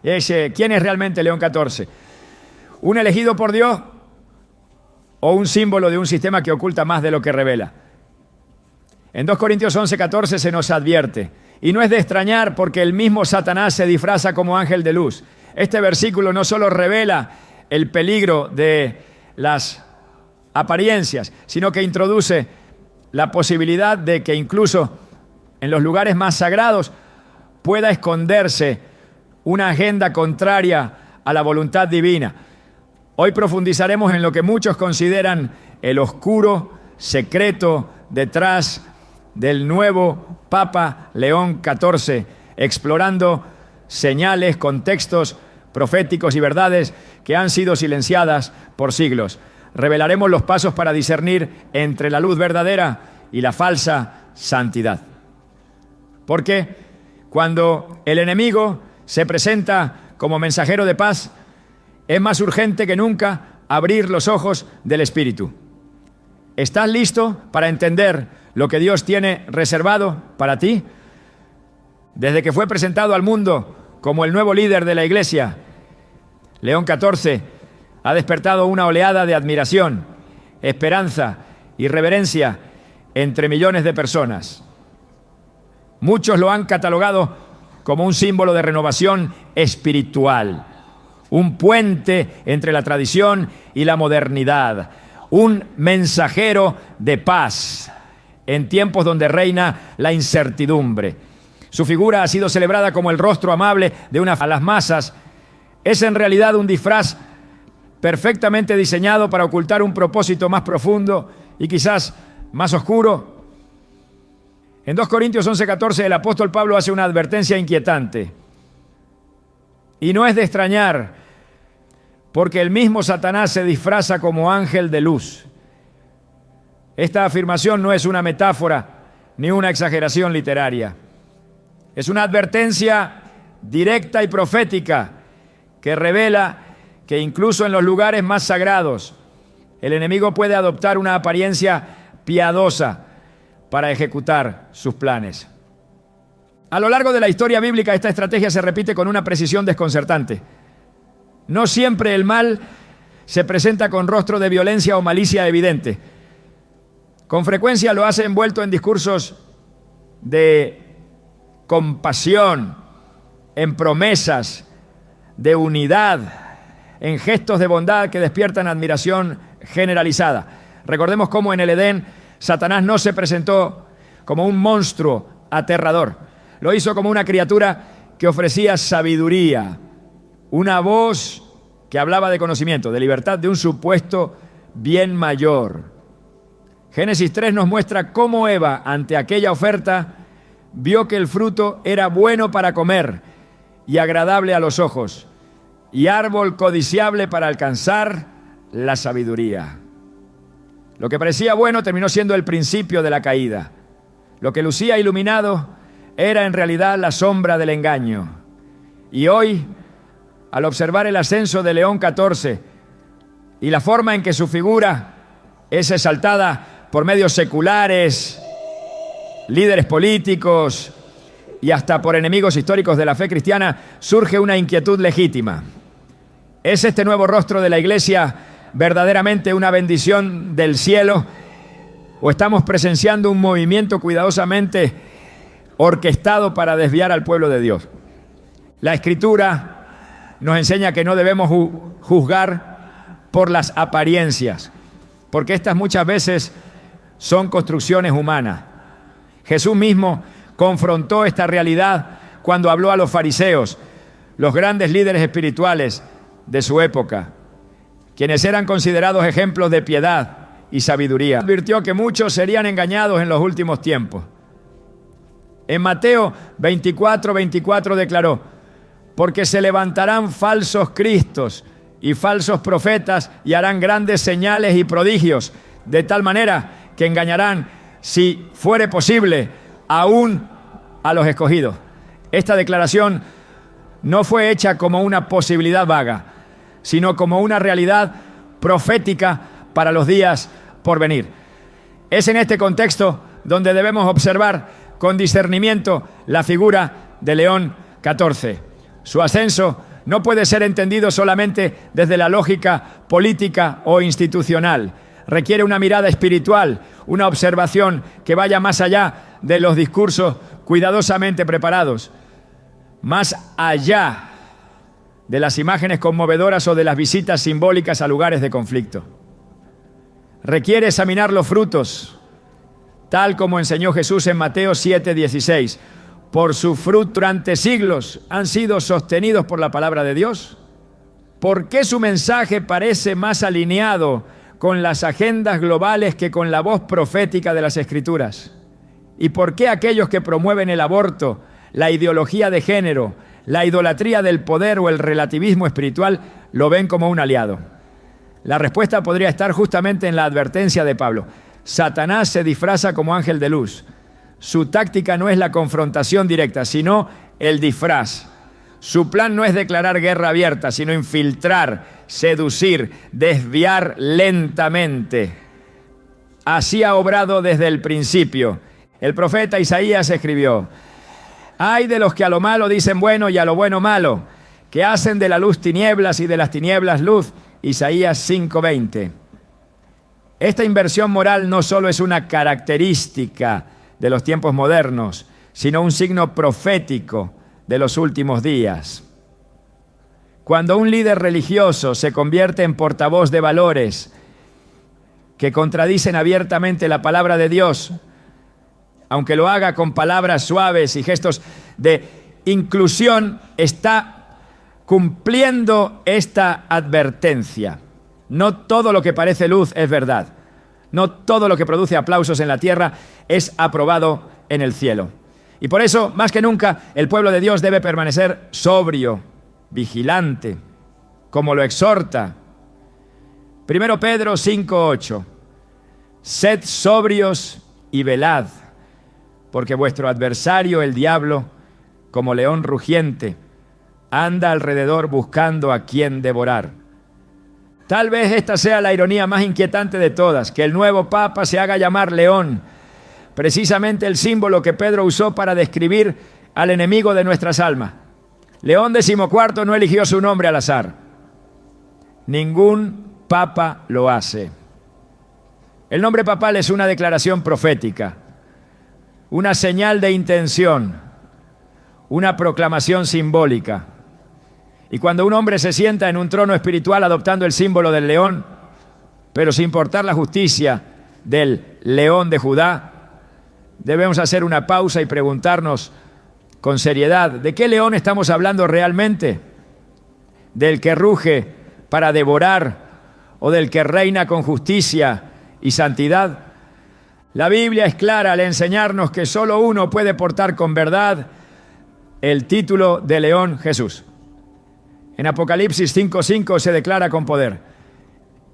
¿Quién es realmente León XIV? ¿Un elegido por Dios o un símbolo de un sistema que oculta más de lo que revela? En 2 Corintios 11:14 se nos advierte, y no es de extrañar porque el mismo Satanás se disfraza como ángel de luz. Este versículo no solo revela el peligro de las apariencias, sino que introduce la posibilidad de que incluso en los lugares más sagrados pueda esconderse una agenda contraria a la voluntad divina. Hoy profundizaremos en lo que muchos consideran el oscuro secreto detrás del nuevo Papa León XIV, explorando señales, contextos proféticos y verdades que han sido silenciadas por siglos. Revelaremos los pasos para discernir entre la luz verdadera y la falsa santidad. Porque cuando el enemigo se presenta como mensajero de paz, es más urgente que nunca abrir los ojos del Espíritu. ¿Estás listo para entender lo que Dios tiene reservado para ti? Desde que fue presentado al mundo como el nuevo líder de la Iglesia, León XIV ha despertado una oleada de admiración, esperanza y reverencia entre millones de personas. Muchos lo han catalogado como un símbolo de renovación espiritual, un puente entre la tradición y la modernidad, un mensajero de paz en tiempos donde reina la incertidumbre. Su figura ha sido celebrada como el rostro amable de a las masas. Es en realidad un disfraz perfectamente diseñado para ocultar un propósito más profundo y quizás más oscuro. En 2 Corintios 11:14 el apóstol Pablo hace una advertencia inquietante. Y no es de extrañar, porque el mismo Satanás se disfraza como ángel de luz. Esta afirmación no es una metáfora ni una exageración literaria. Es una advertencia directa y profética que revela que incluso en los lugares más sagrados el enemigo puede adoptar una apariencia piadosa para ejecutar sus planes. A lo largo de la historia bíblica esta estrategia se repite con una precisión desconcertante. No siempre el mal se presenta con rostro de violencia o malicia evidente. Con frecuencia lo hace envuelto en discursos de compasión, en promesas de unidad, en gestos de bondad que despiertan admiración generalizada. Recordemos cómo en el Edén Satanás no se presentó como un monstruo aterrador. Lo hizo como una criatura que ofrecía sabiduría, una voz que hablaba de conocimiento, de libertad, de un supuesto bien mayor. Génesis 3 nos muestra cómo Eva, ante aquella oferta, vio que el fruto era bueno para comer y agradable a los ojos, y árbol codiciable para alcanzar la sabiduría. Lo que parecía bueno terminó siendo el principio de la caída. Lo que lucía iluminado era en realidad la sombra del engaño. Y hoy, al observar el ascenso de León XIV y la forma en que su figura es exaltada por medios seculares, líderes políticos y hasta por enemigos históricos de la fe cristiana, surge una inquietud legítima. ¿Es este nuevo rostro de la Iglesia verdaderamente una bendición del cielo? ¿O estamos presenciando un movimiento cuidadosamente orquestado para desviar al pueblo de Dios? La Escritura nos enseña que no debemos juzgar por las apariencias, porque estas muchas veces son construcciones humanas. Jesús mismo confrontó esta realidad cuando habló a los fariseos, los grandes líderes espirituales de su época, quienes eran considerados ejemplos de piedad y sabiduría. Advirtió que muchos serían engañados en los últimos tiempos. En Mateo 24:24 declaró: porque se levantarán falsos cristos y falsos profetas y harán grandes señales y prodigios, de tal manera que engañarán, si fuere posible, aún a los escogidos. Esta declaración no fue hecha como una posibilidad vaga, sino como una realidad profética para los días por venir. Es en este contexto donde debemos observar con discernimiento la figura de León XIV. Su ascenso no puede ser entendido solamente desde la lógica política o institucional. Requiere una mirada espiritual, una observación que vaya más allá de los discursos cuidadosamente preparados, más allá de las imágenes conmovedoras o de las visitas simbólicas a lugares de conflicto. Requiere examinar los frutos, tal como enseñó Jesús en Mateo 7:16. Por su fruto durante siglos han sido sostenidos por la palabra de Dios. ¿Por qué su mensaje parece más alineado con las agendas globales que con la voz profética de las Escrituras? ¿Y por qué aquellos que promueven el aborto, la ideología de género, la idolatría del poder o el relativismo espiritual lo ven como un aliado? La respuesta podría estar justamente en la advertencia de Pablo. Satanás se disfraza como ángel de luz. Su táctica no es la confrontación directa, sino el disfraz. Su plan no es declarar guerra abierta, sino infiltrar, seducir, desviar lentamente. Así ha obrado desde el principio. El profeta Isaías escribió: ay de los que a lo malo dicen bueno y a lo bueno malo, que hacen de la luz tinieblas y de las tinieblas luz. Isaías 5:20. Esta inversión moral no solo es una característica de los tiempos modernos, sino un signo profético de los últimos días. Cuando un líder religioso se convierte en portavoz de valores que contradicen abiertamente la palabra de Dios, aunque lo haga con palabras suaves y gestos de inclusión, está cumpliendo esta advertencia. No todo lo que parece luz es verdad. No todo lo que produce aplausos en la tierra es aprobado en el cielo. Y por eso, más que nunca, el pueblo de Dios debe permanecer sobrio, vigilante, como lo exhorta 1 Pedro 5:8. Sed sobrios y velad, porque vuestro adversario, el diablo, como león rugiente, anda alrededor buscando a quien devorar. Tal vez esta sea la ironía más inquietante de todas, que el nuevo Papa se haga llamar León, precisamente el símbolo que Pedro usó para describir al enemigo de nuestras almas. León XIV no eligió su nombre al azar. Ningún Papa lo hace. El nombre papal es una declaración profética, una señal de intención, una proclamación simbólica. Y cuando un hombre se sienta en un trono espiritual adoptando el símbolo del león, pero sin importar la justicia del león de Judá, debemos hacer una pausa y preguntarnos con seriedad, ¿de qué león estamos hablando realmente? ¿Del que ruge para devorar o del que reina con justicia y santidad? La Biblia es clara al enseñarnos que solo uno puede portar con verdad el título de león: Jesús. En Apocalipsis 5:5 se declara con poder: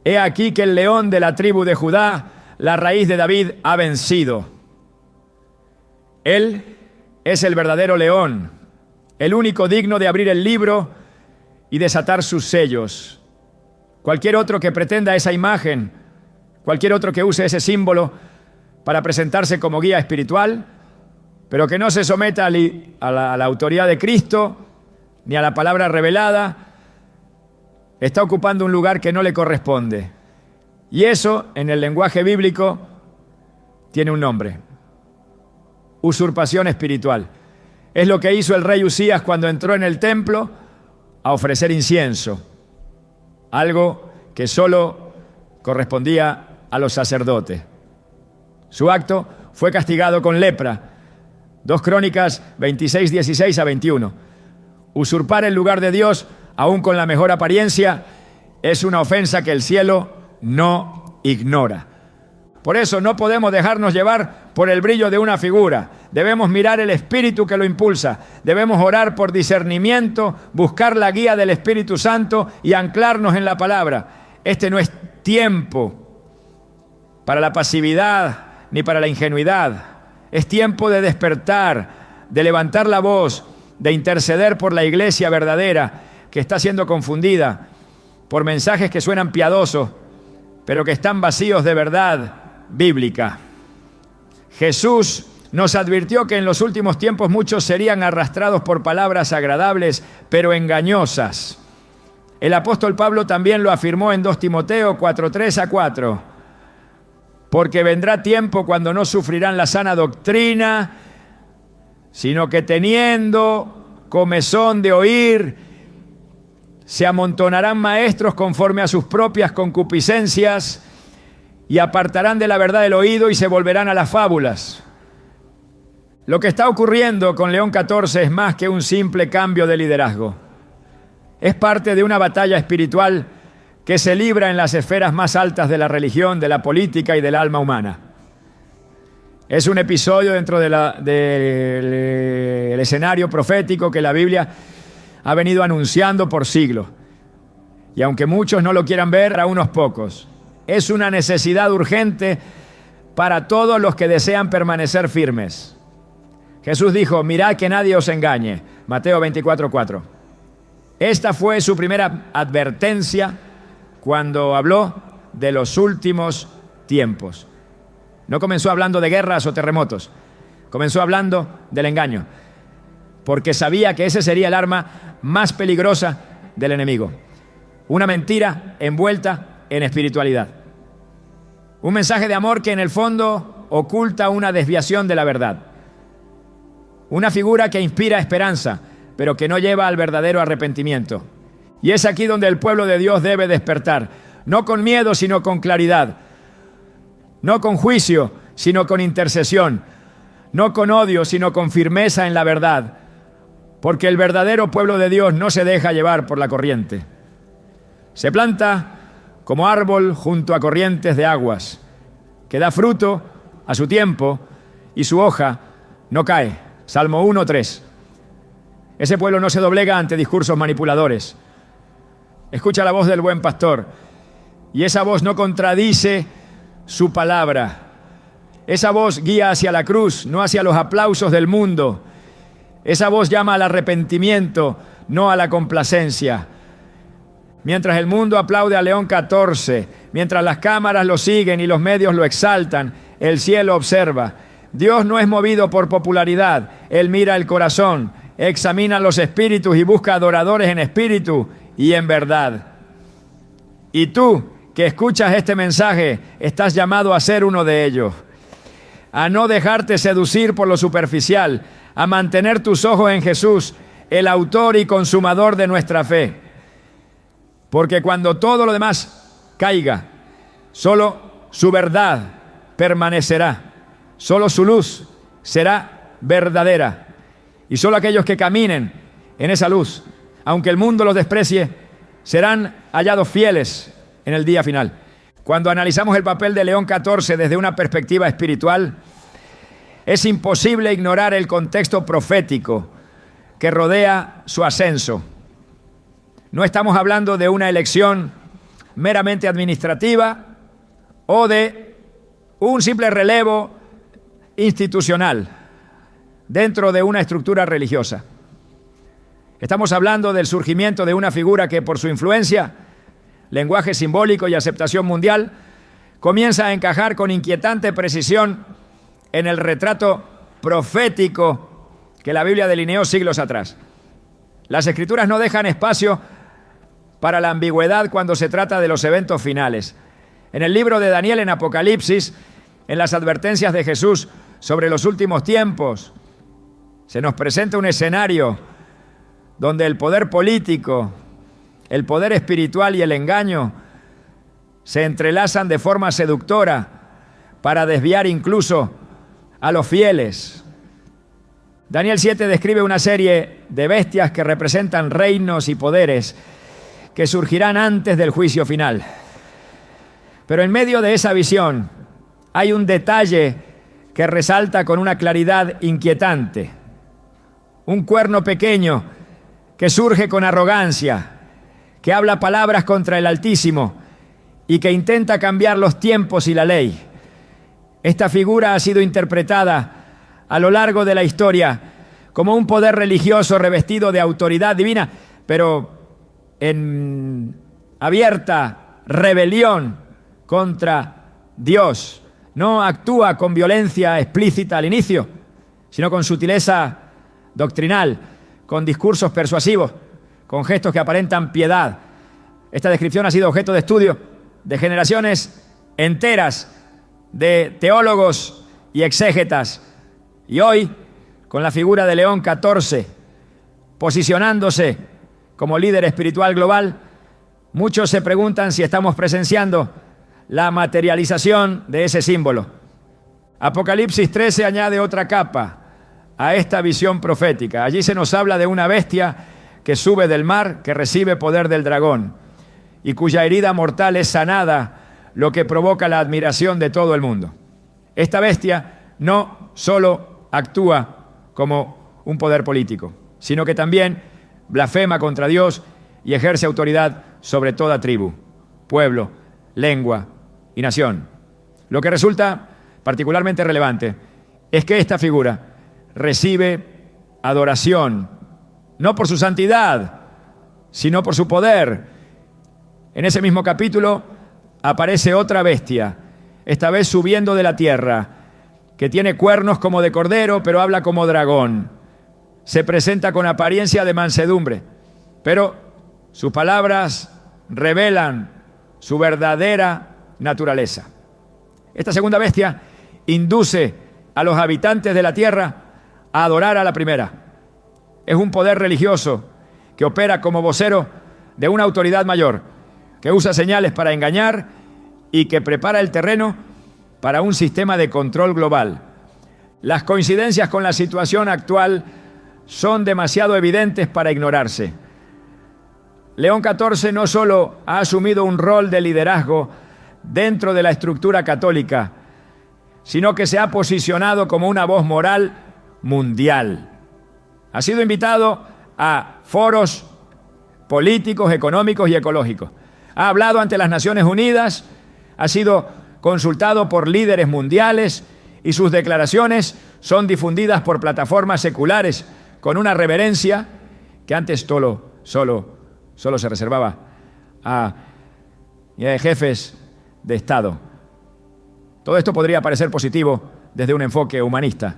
he aquí que el león de la tribu de Judá, la raíz de David, ha vencido. Él es el verdadero león, el único digno de abrir el libro y desatar sus sellos. Cualquier otro que pretenda esa imagen, cualquier otro que use ese símbolo para presentarse como guía espiritual, pero que no se someta a la autoridad de Cristo ni a la palabra revelada, está ocupando un lugar que no le corresponde. Y eso, en el lenguaje bíblico, tiene un nombre: usurpación espiritual. Es lo que hizo el rey Usías cuando entró en el templo a ofrecer incienso, algo que solo correspondía a los sacerdotes. Su acto fue castigado con lepra. 2 Crónicas 26, 16 a 21. Usurpar el lugar de Dios, aún con la mejor apariencia, es una ofensa que el cielo no ignora. Por eso no podemos dejarnos llevar por el brillo de una figura. Debemos mirar el espíritu que lo impulsa. Debemos orar por discernimiento, buscar la guía del Espíritu Santo y anclarnos en la palabra. Este no es tiempo para la pasividad ni para la ingenuidad. Es tiempo de despertar, de levantar la voz, de interceder por la iglesia verdadera que está siendo confundida por mensajes que suenan piadosos, pero que están vacíos de verdad bíblica. Jesús Nos advirtió que en los últimos tiempos muchos serían arrastrados por palabras agradables, pero engañosas. El apóstol Pablo también lo afirmó en 2 Timoteo 4:3-4. Porque vendrá tiempo cuando no sufrirán la sana doctrina, sino que teniendo comezón de oír, se amontonarán maestros conforme a sus propias concupiscencias y apartarán de la verdad el oído y se volverán a las fábulas. Lo que está ocurriendo con León XIV es más que un simple cambio de liderazgo. Es parte de una batalla espiritual que se libra en las esferas más altas de la religión, de la política y del alma humana. Es un episodio dentro del escenario profético que la Biblia ha venido anunciando por siglos. Y aunque muchos no lo quieran ver, a unos pocos, es una necesidad urgente para todos los que desean permanecer firmes. Jesús dijo, mirad que nadie os engañe. Mateo 24:4. Esta fue su primera advertencia cuando habló de los últimos tiempos. No comenzó hablando de guerras o terremotos. Comenzó hablando del engaño. Porque sabía que ese sería el arma más peligrosa del enemigo. Una mentira envuelta en espiritualidad. Un mensaje de amor que en el fondo oculta una desviación de la verdad. Una figura que inspira esperanza, pero que no lleva al verdadero arrepentimiento. Y es aquí donde el pueblo de Dios debe despertar, no con miedo, sino con claridad, no con juicio, sino con intercesión, no con odio, sino con firmeza en la verdad, porque el verdadero pueblo de Dios no se deja llevar por la corriente. Se planta como árbol junto a corrientes de aguas, que da fruto a su tiempo y su hoja no cae. Salmo 1:3. Ese pueblo no se doblega ante discursos manipuladores. Escucha la voz del buen pastor y esa voz no contradice su palabra. Esa voz guía hacia la cruz, no hacia los aplausos del mundo. Esa voz llama al arrepentimiento, no a la complacencia. Mientras el mundo aplaude a León XIV, mientras las cámaras lo siguen y los medios lo exaltan, el cielo observa. Dios no es movido por popularidad, Él mira el corazón, examina los espíritus y busca adoradores en espíritu y en verdad. Y tú, que escuchas este mensaje, estás llamado a ser uno de ellos, a no dejarte seducir por lo superficial, a mantener tus ojos en Jesús, el autor y consumador de nuestra fe. Porque cuando todo lo demás caiga, solo su verdad permanecerá. Solo su luz será verdadera. Y solo aquellos que caminen en esa luz, aunque el mundo los desprecie, serán hallados fieles en el día final. Cuando analizamos el papel de León XIV desde una perspectiva espiritual, es imposible ignorar el contexto profético que rodea su ascenso. No estamos hablando de una elección meramente administrativa o de un simple relevo institucional dentro de una estructura religiosa. Estamos hablando del surgimiento de una figura que por su influencia, lenguaje simbólico y aceptación mundial, comienza a encajar con inquietante precisión en el retrato profético que la Biblia delineó siglos atrás. Las Escrituras no dejan espacio para la ambigüedad cuando se trata de los eventos finales. En el libro de Daniel, en Apocalipsis, en las advertencias de Jesús sobre los últimos tiempos, se nos presenta un escenario donde el poder político, el poder espiritual y el engaño se entrelazan de forma seductora para desviar incluso a los fieles. Daniel 7 describe una serie de bestias que representan reinos y poderes que surgirán antes del juicio final. Pero en medio de esa visión hay un detalle que resalta con una claridad inquietante. Un cuerno pequeño que surge con arrogancia, que habla palabras contra el Altísimo y que intenta cambiar los tiempos y la ley. Esta figura ha sido interpretada a lo largo de la historia como un poder religioso revestido de autoridad divina, pero en abierta rebelión contra Dios. No actúa con violencia explícita al inicio, sino con sutileza doctrinal, con discursos persuasivos, con gestos que aparentan piedad. Esta descripción ha sido objeto de estudio de generaciones enteras de teólogos y exégetas. Y hoy, con la figura de León XIV, posicionándose como líder espiritual global, muchos se preguntan si estamos presenciando la materialización de ese símbolo. Apocalipsis 13 añade otra capa a esta visión profética. Allí se nos habla de una bestia que sube del mar, que recibe poder del dragón y cuya herida mortal es sanada, lo que provoca la admiración de todo el mundo. Esta bestia no solo actúa como un poder político, sino que también blasfema contra Dios y ejerce autoridad sobre toda tribu, pueblo, lengua y nación. Lo que resulta particularmente relevante es que esta figura recibe adoración, no por su santidad, sino por su poder. En ese mismo capítulo aparece otra bestia, esta vez subiendo de la tierra, que tiene cuernos como de cordero, pero habla como dragón. Se presenta con apariencia de mansedumbre, pero sus palabras revelan su verdadera naturaleza. Esta segunda bestia induce a los habitantes de la tierra a adorar a la primera. Es un poder religioso que opera como vocero de una autoridad mayor, que usa señales para engañar y que prepara el terreno para un sistema de control global. Las coincidencias con la situación actual son demasiado evidentes para ignorarse. León XIV no solo ha asumido un rol de liderazgo dentro de la estructura católica, sino que se ha posicionado como una voz moral mundial. Ha sido invitado a foros políticos, económicos y ecológicos. Ha hablado ante las Naciones Unidas, ha sido consultado por líderes mundiales y sus declaraciones son difundidas por plataformas seculares con una reverencia que antes solo se reservaba a jefes de Estado. Todo esto podría parecer positivo desde un enfoque humanista,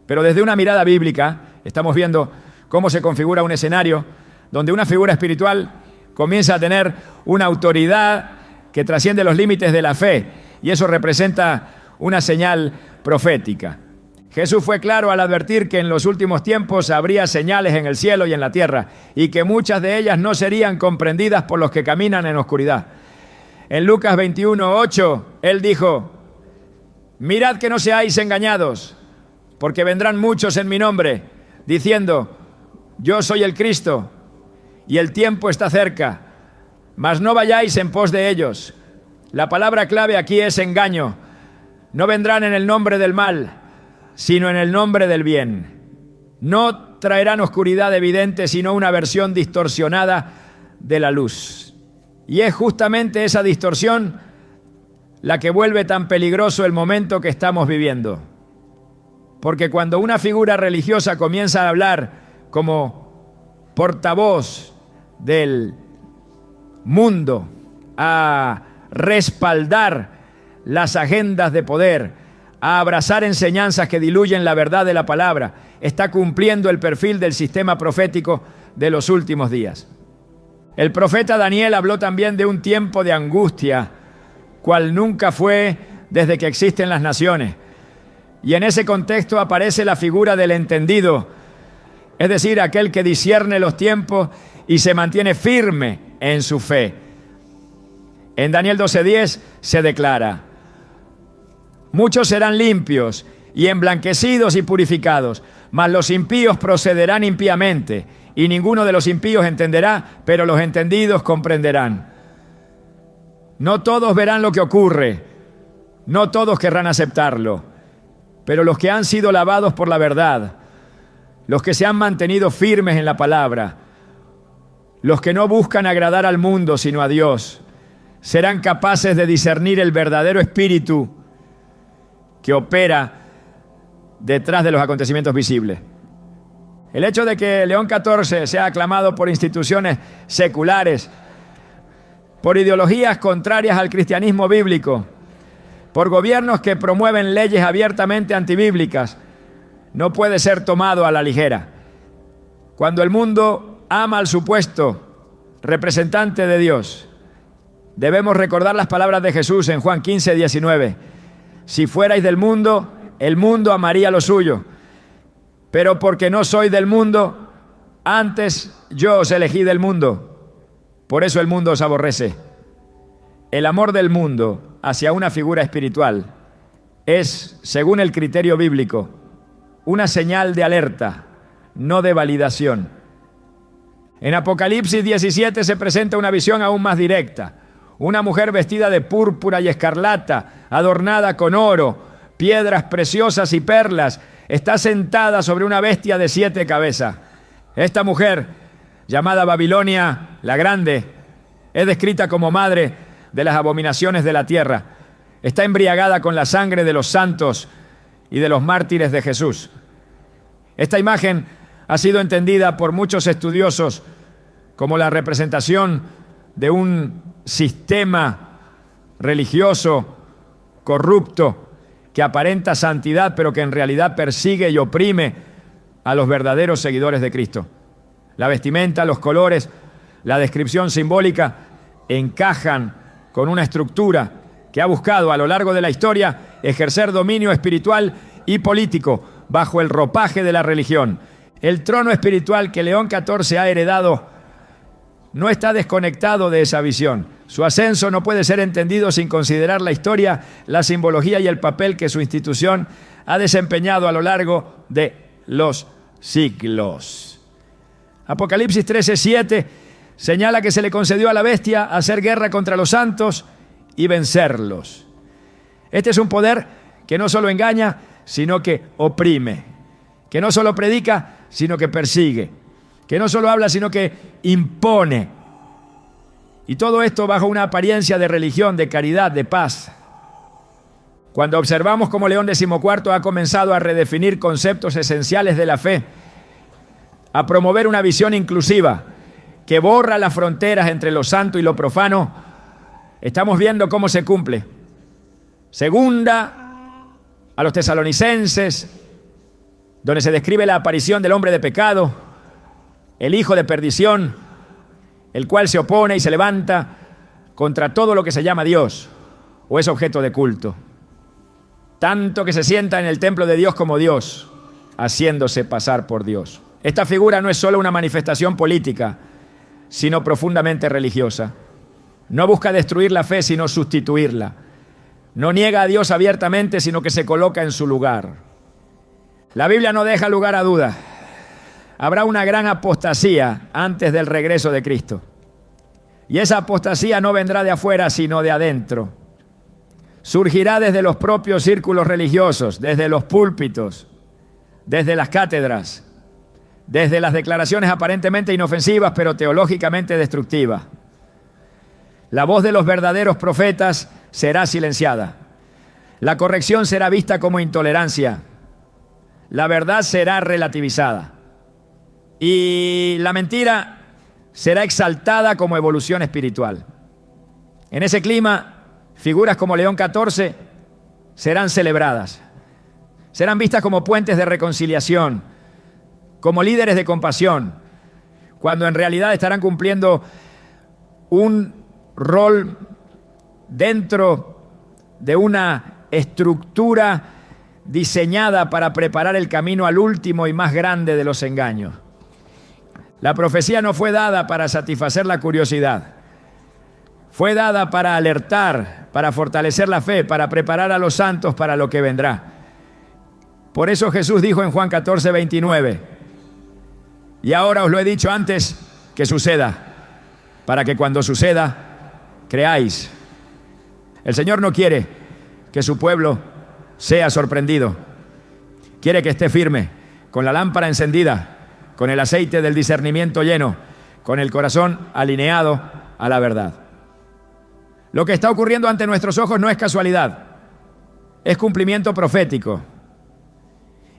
pero desde una mirada bíblica estamos viendo cómo se configura un escenario donde una figura espiritual comienza a tener una autoridad que trasciende los límites de la fe, y eso representa una señal profética. Jesús fue claro al advertir que en los últimos tiempos habría señales en el cielo y en la tierra, y que muchas de ellas no serían comprendidas por los que caminan en oscuridad. En Lucas 21:8, Él dijo: mirad que no seáis engañados, porque vendrán muchos en mi nombre, diciendo: yo soy el Cristo, y el tiempo está cerca, mas no vayáis en pos de ellos. La palabra clave aquí es engaño. No vendrán en el nombre del mal, sino en el nombre del bien. No traerán oscuridad evidente, sino una versión distorsionada de la luz. Y es justamente esa distorsión la que vuelve tan peligroso el momento que estamos viviendo. Porque cuando una figura religiosa comienza a hablar como portavoz del mundo, a respaldar las agendas de poder, a abrazar enseñanzas que diluyen la verdad de la palabra, está cumpliendo el perfil del sistema profético de los últimos días. El profeta Daniel habló también de un tiempo de angustia, cual nunca fue desde que existen las naciones. Y en ese contexto aparece la figura del entendido, es decir, aquel que discierne los tiempos y se mantiene firme en su fe. En Daniel 12:10 se declara: muchos serán limpios y emblanquecidos y purificados, mas los impíos procederán impíamente, y ninguno de los impíos entenderá, pero los entendidos comprenderán. No todos verán lo que ocurre, no todos querrán aceptarlo, pero los que han sido lavados por la verdad, los que se han mantenido firmes en la palabra, los que no buscan agradar al mundo sino a Dios, serán capaces de discernir el verdadero espíritu que opera detrás de los acontecimientos visibles. El hecho de que León XIV sea aclamado por instituciones seculares, por ideologías contrarias al cristianismo bíblico, por gobiernos que promueven leyes abiertamente antibíblicas, no puede ser tomado a la ligera. Cuando el mundo ama al supuesto representante de Dios, debemos recordar las palabras de Jesús en Juan 15:19. Si fuerais del mundo, el mundo amaría lo suyo. Pero porque no soy del mundo, antes yo os elegí del mundo. Por eso el mundo os aborrece. El amor del mundo hacia una figura espiritual es, según el criterio bíblico, una señal de alerta, no de validación. En Apocalipsis 17 se presenta una visión aún más directa. Una mujer vestida de púrpura y escarlata, adornada con oro, piedras preciosas y perlas, está sentada sobre una bestia de 7 cabezas. Esta mujer, llamada Babilonia la Grande, es descrita como madre de las abominaciones de la tierra. Está embriagada con la sangre de los santos y de los mártires de Jesús. Esta imagen ha sido entendida por muchos estudiosos como la representación de un sistema religioso corrupto que aparenta santidad, pero que en realidad persigue y oprime a los verdaderos seguidores de Cristo. La vestimenta, los colores, la descripción simbólica encajan con una estructura que ha buscado a lo largo de la historia ejercer dominio espiritual y político bajo el ropaje de la religión. El trono espiritual que León XIV ha heredado no está desconectado de esa visión. Su ascenso no puede ser entendido sin considerar la historia, la simbología y el papel que su institución ha desempeñado a lo largo de los siglos. Apocalipsis 13:7 señala que se le concedió a la bestia hacer guerra contra los santos y vencerlos. Este es un poder que no solo engaña, sino que oprime, que no solo predica, sino que persigue, que no solo habla, sino que impone. Y todo esto bajo una apariencia de religión, de caridad, de paz. Cuando observamos cómo León XIV ha comenzado a redefinir conceptos esenciales de la fe, a promover una visión inclusiva que borra las fronteras entre lo santo y lo profano, estamos viendo cómo se cumple. Segunda a los tesalonicenses, donde se describe la aparición del hombre de pecado, el hijo de perdición, el cual se opone y se levanta contra todo lo que se llama Dios o es objeto de culto. Tanto que se sienta en el templo de Dios como Dios, haciéndose pasar por Dios. Esta figura no es solo una manifestación política, sino profundamente religiosa. No busca destruir la fe, sino sustituirla. No niega a Dios abiertamente, sino que se coloca en su lugar. La Biblia no deja lugar a dudas. Habrá una gran apostasía antes del regreso de Cristo. Y esa apostasía no vendrá de afuera, sino de adentro. Surgirá desde los propios círculos religiosos, desde los púlpitos, desde las cátedras, desde las declaraciones aparentemente inofensivas, pero teológicamente destructivas. La voz de los verdaderos profetas será silenciada. La corrección será vista como intolerancia. La verdad será relativizada. Y la mentira será exaltada como evolución espiritual. En ese clima, figuras como León XIV serán celebradas. Serán vistas como puentes de reconciliación, como líderes de compasión, cuando en realidad estarán cumpliendo un rol dentro de una estructura diseñada para preparar el camino al último y más grande de los engaños. La profecía no fue dada para satisfacer la curiosidad. Fue dada para alertar, para fortalecer la fe, para preparar a los santos para lo que vendrá. Por eso Jesús dijo en Juan 14:29, y ahora os lo he dicho antes que suceda, para que cuando suceda, creáis. El Señor no quiere que su pueblo sea sorprendido. Quiere que esté firme, con la lámpara encendida, con el aceite del discernimiento lleno, con el corazón alineado a la verdad. Lo que está ocurriendo ante nuestros ojos no es casualidad, es cumplimiento profético.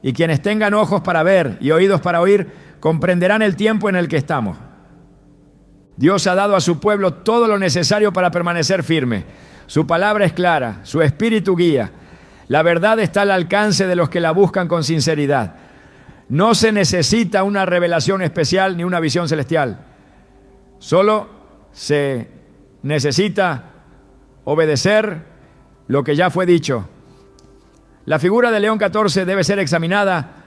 Y quienes tengan ojos para ver y oídos para oír, comprenderán el tiempo en el que estamos. Dios ha dado a su pueblo todo lo necesario para permanecer firme. Su palabra es clara, su espíritu guía. La verdad está al alcance de los que la buscan con sinceridad. No se necesita una revelación especial ni una visión celestial. Solo se necesita obedecer lo que ya fue dicho. La figura de León XIV debe ser examinada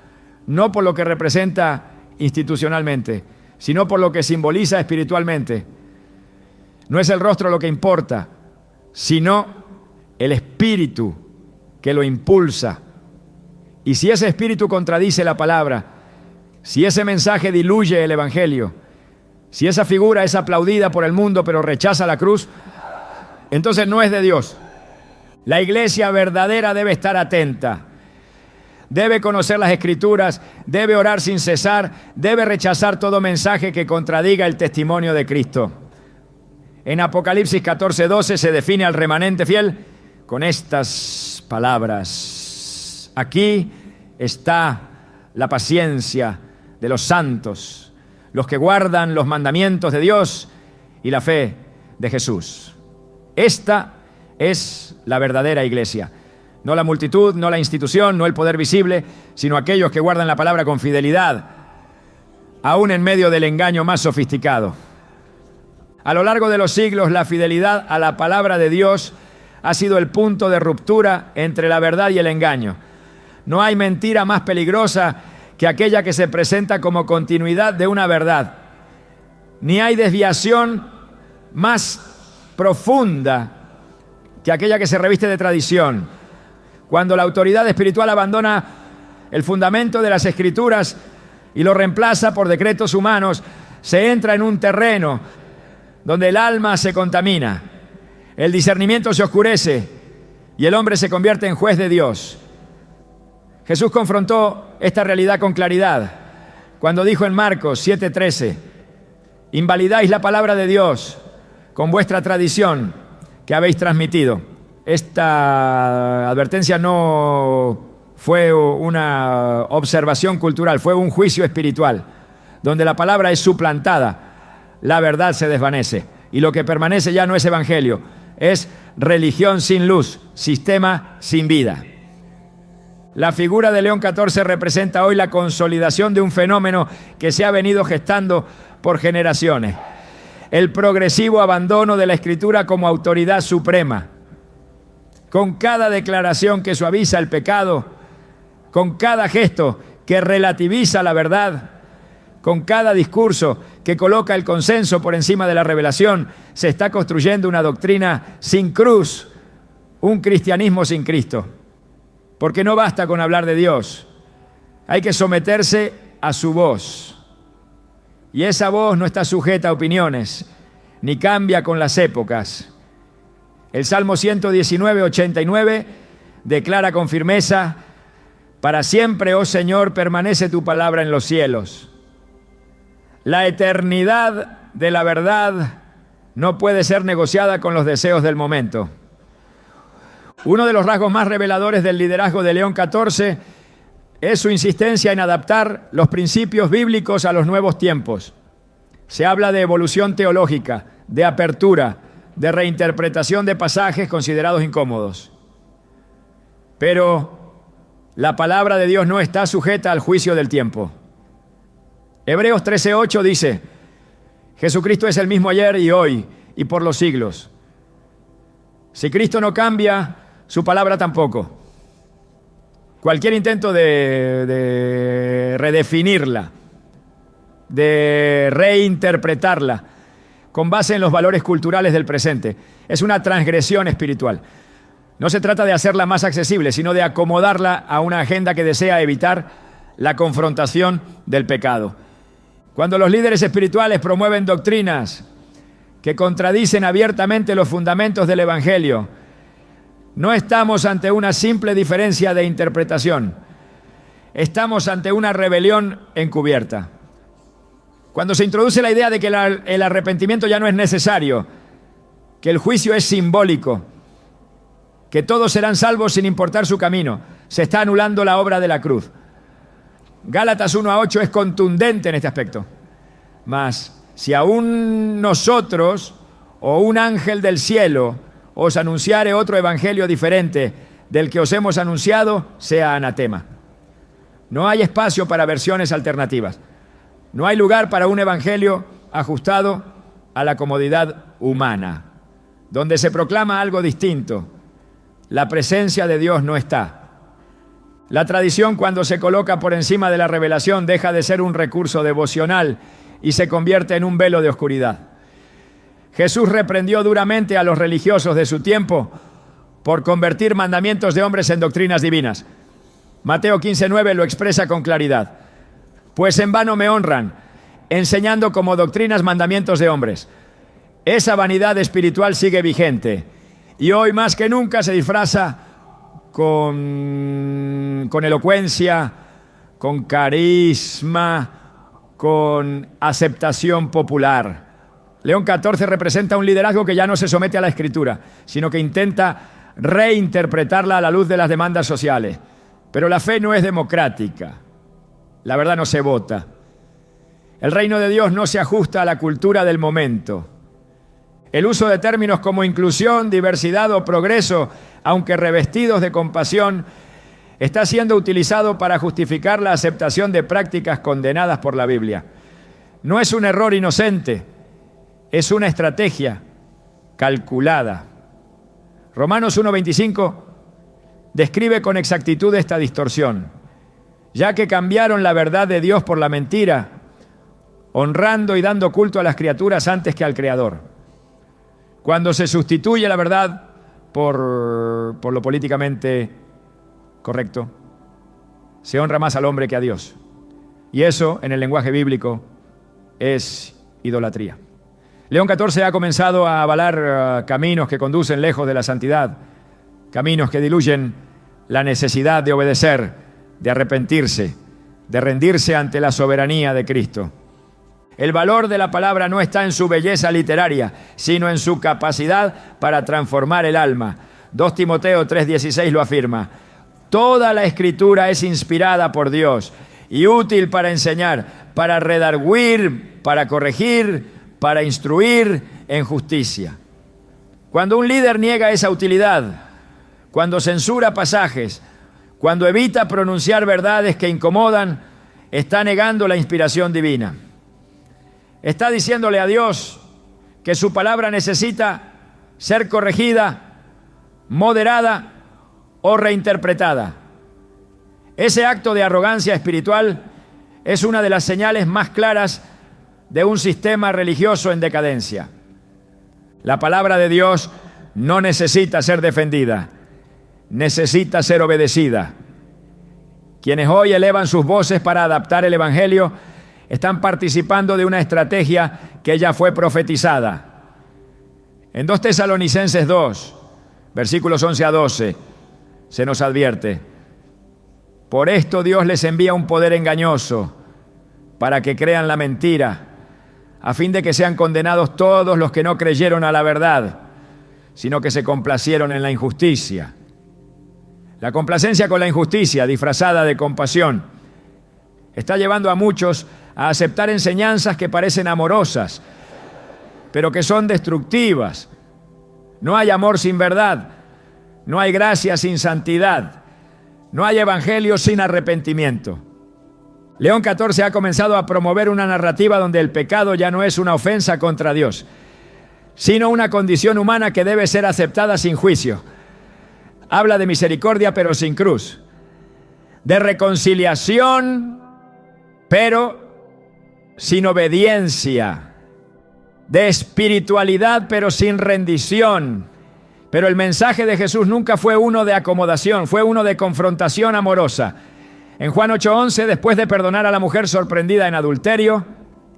no por lo que representa institucionalmente, sino por lo que simboliza espiritualmente. No es el rostro lo que importa, sino el espíritu que lo impulsa. Y si ese espíritu contradice la palabra, si ese mensaje diluye el evangelio, si esa figura es aplaudida por el mundo pero rechaza la cruz, entonces no es de Dios. La iglesia verdadera debe estar atenta, debe conocer las Escrituras, debe orar sin cesar, debe rechazar todo mensaje que contradiga el testimonio de Cristo. En Apocalipsis 14:12 se define al remanente fiel con estas palabras: aquí está la paciencia de los santos, los que guardan los mandamientos de Dios y la fe de Jesús. Esta es la verdadera iglesia. No la multitud, no la institución, no el poder visible, sino aquellos que guardan la palabra con fidelidad, aún en medio del engaño más sofisticado. A lo largo de los siglos, la fidelidad a la palabra de Dios ha sido el punto de ruptura entre la verdad y el engaño. No hay mentira más peligrosa que aquella que se presenta como continuidad de una verdad. Ni hay desviación más profunda que aquella que se reviste de tradición. Cuando la autoridad espiritual abandona el fundamento de las Escrituras y lo reemplaza por decretos humanos, se entra en un terreno donde el alma se contamina, el discernimiento se oscurece y el hombre se convierte en juez de Dios. Jesús confrontó esta realidad con claridad cuando dijo en Marcos 7:13: invalidáis la palabra de Dios con vuestra tradición que habéis transmitido. Esta advertencia no fue una observación cultural, fue un juicio espiritual. Donde la palabra es suplantada, la verdad se desvanece. Y lo que permanece ya no es evangelio, es religión sin luz, sistema sin vida. La figura de León XIV representa hoy la consolidación de un fenómeno que se ha venido gestando por generaciones: el progresivo abandono de la Escritura como autoridad suprema. Con cada declaración que suaviza el pecado, con cada gesto que relativiza la verdad, con cada discurso que coloca el consenso por encima de la revelación, se está construyendo una doctrina sin cruz, un cristianismo sin Cristo. Porque no basta con hablar de Dios, hay que someterse a su voz. Y esa voz no está sujeta a opiniones, ni cambia con las épocas. El Salmo 119:89 declara con firmeza: para siempre, oh Señor, permanece tu palabra en los cielos. La eternidad de la verdad no puede ser negociada con los deseos del momento. Uno de los rasgos más reveladores del liderazgo de León XIV es su insistencia en adaptar los principios bíblicos a los nuevos tiempos. Se habla de evolución teológica, de apertura, de reinterpretación de pasajes considerados incómodos. Pero la palabra de Dios no está sujeta al juicio del tiempo. Hebreos 13:8 dice: Jesucristo es el mismo ayer y hoy y por los siglos. Si Cristo no cambia, su palabra tampoco. Cualquier intento de redefinirla, de reinterpretarla con base en los valores culturales del presente, es una transgresión espiritual. No se trata de hacerla más accesible, sino de acomodarla a una agenda que desea evitar la confrontación del pecado. Cuando los líderes espirituales promueven doctrinas que contradicen abiertamente los fundamentos del Evangelio, no estamos ante una simple diferencia de interpretación, estamos ante una rebelión encubierta. Cuando se introduce la idea de que el arrepentimiento ya no es necesario, que el juicio es simbólico, que todos serán salvos sin importar su camino, se está anulando la obra de la cruz. Gálatas 1:8 es contundente en este aspecto. Mas si aún nosotros o un ángel del cielo os anunciare otro evangelio diferente del que os hemos anunciado sea anatema. No hay espacio para versiones alternativas. No hay lugar para un evangelio ajustado a la comodidad humana. Donde se proclama algo distinto, la presencia de Dios no está. La tradición, cuando se coloca por encima de la revelación, deja de ser un recurso devocional y se convierte en un velo de oscuridad. Jesús reprendió duramente a los religiosos de su tiempo por convertir mandamientos de hombres en doctrinas divinas. Mateo 15:9 lo expresa con claridad. Pues en vano me honran, enseñando como doctrinas mandamientos de hombres. Esa vanidad espiritual sigue vigente y hoy más que nunca se disfraza con elocuencia, con carisma, con aceptación popular. León XIV representa un liderazgo que ya no se somete a la Escritura, sino que intenta reinterpretarla a la luz de las demandas sociales. Pero la fe no es democrática. La verdad no se vota. El reino de Dios no se ajusta a la cultura del momento. El uso de términos como inclusión, diversidad o progreso, aunque revestidos de compasión, está siendo utilizado para justificar la aceptación de prácticas condenadas por la Biblia. No es un error inocente, es una estrategia calculada. Romanos 1:25 describe con exactitud esta distorsión, ya que cambiaron la verdad de Dios por la mentira, honrando y dando culto a las criaturas antes que al Creador. Cuando se sustituye la verdad por lo políticamente correcto, se honra más al hombre que a Dios. Y eso, en el lenguaje bíblico, es idolatría. León XIV ha comenzado a avalar caminos que conducen lejos de la santidad, caminos que diluyen la necesidad de obedecer, de arrepentirse, de rendirse ante la soberanía de Cristo. El valor de la palabra no está en su belleza literaria, sino en su capacidad para transformar el alma. 2 Timoteo 3:16 lo afirma. Toda la Escritura es inspirada por Dios y útil para enseñar, para redarguir, para corregir, para instruir en justicia. Cuando un líder niega esa utilidad, cuando censura pasajes, cuando evita pronunciar verdades que incomodan, está negando la inspiración divina. Está diciéndole a Dios que su palabra necesita ser corregida, moderada o reinterpretada. Ese acto de arrogancia espiritual es una de las señales más claras de un sistema religioso en decadencia. La palabra de Dios no necesita ser defendida, necesita ser obedecida. Quienes hoy elevan sus voces para adaptar el Evangelio están participando de una estrategia que ya fue profetizada. En 2 Tesalonicenses 2, versículos 11 a 12, se nos advierte: por esto Dios les envía un poder engañoso para que crean la mentira, a fin de que sean condenados todos los que no creyeron a la verdad, sino que se complacieron en la injusticia. La complacencia con la injusticia, disfrazada de compasión, está llevando a muchos a aceptar enseñanzas que parecen amorosas, pero que son destructivas. No hay amor sin verdad, no hay gracia sin santidad, no hay evangelio sin arrepentimiento. León XIV ha comenzado a promover una narrativa donde el pecado ya no es una ofensa contra Dios, sino una condición humana que debe ser aceptada sin juicio. Habla de misericordia pero sin cruz, de reconciliación pero sin obediencia, de espiritualidad pero sin rendición. Pero el mensaje de Jesús nunca fue uno de acomodación, fue uno de confrontación amorosa. En Juan 8:11, después de perdonar a la mujer sorprendida en adulterio,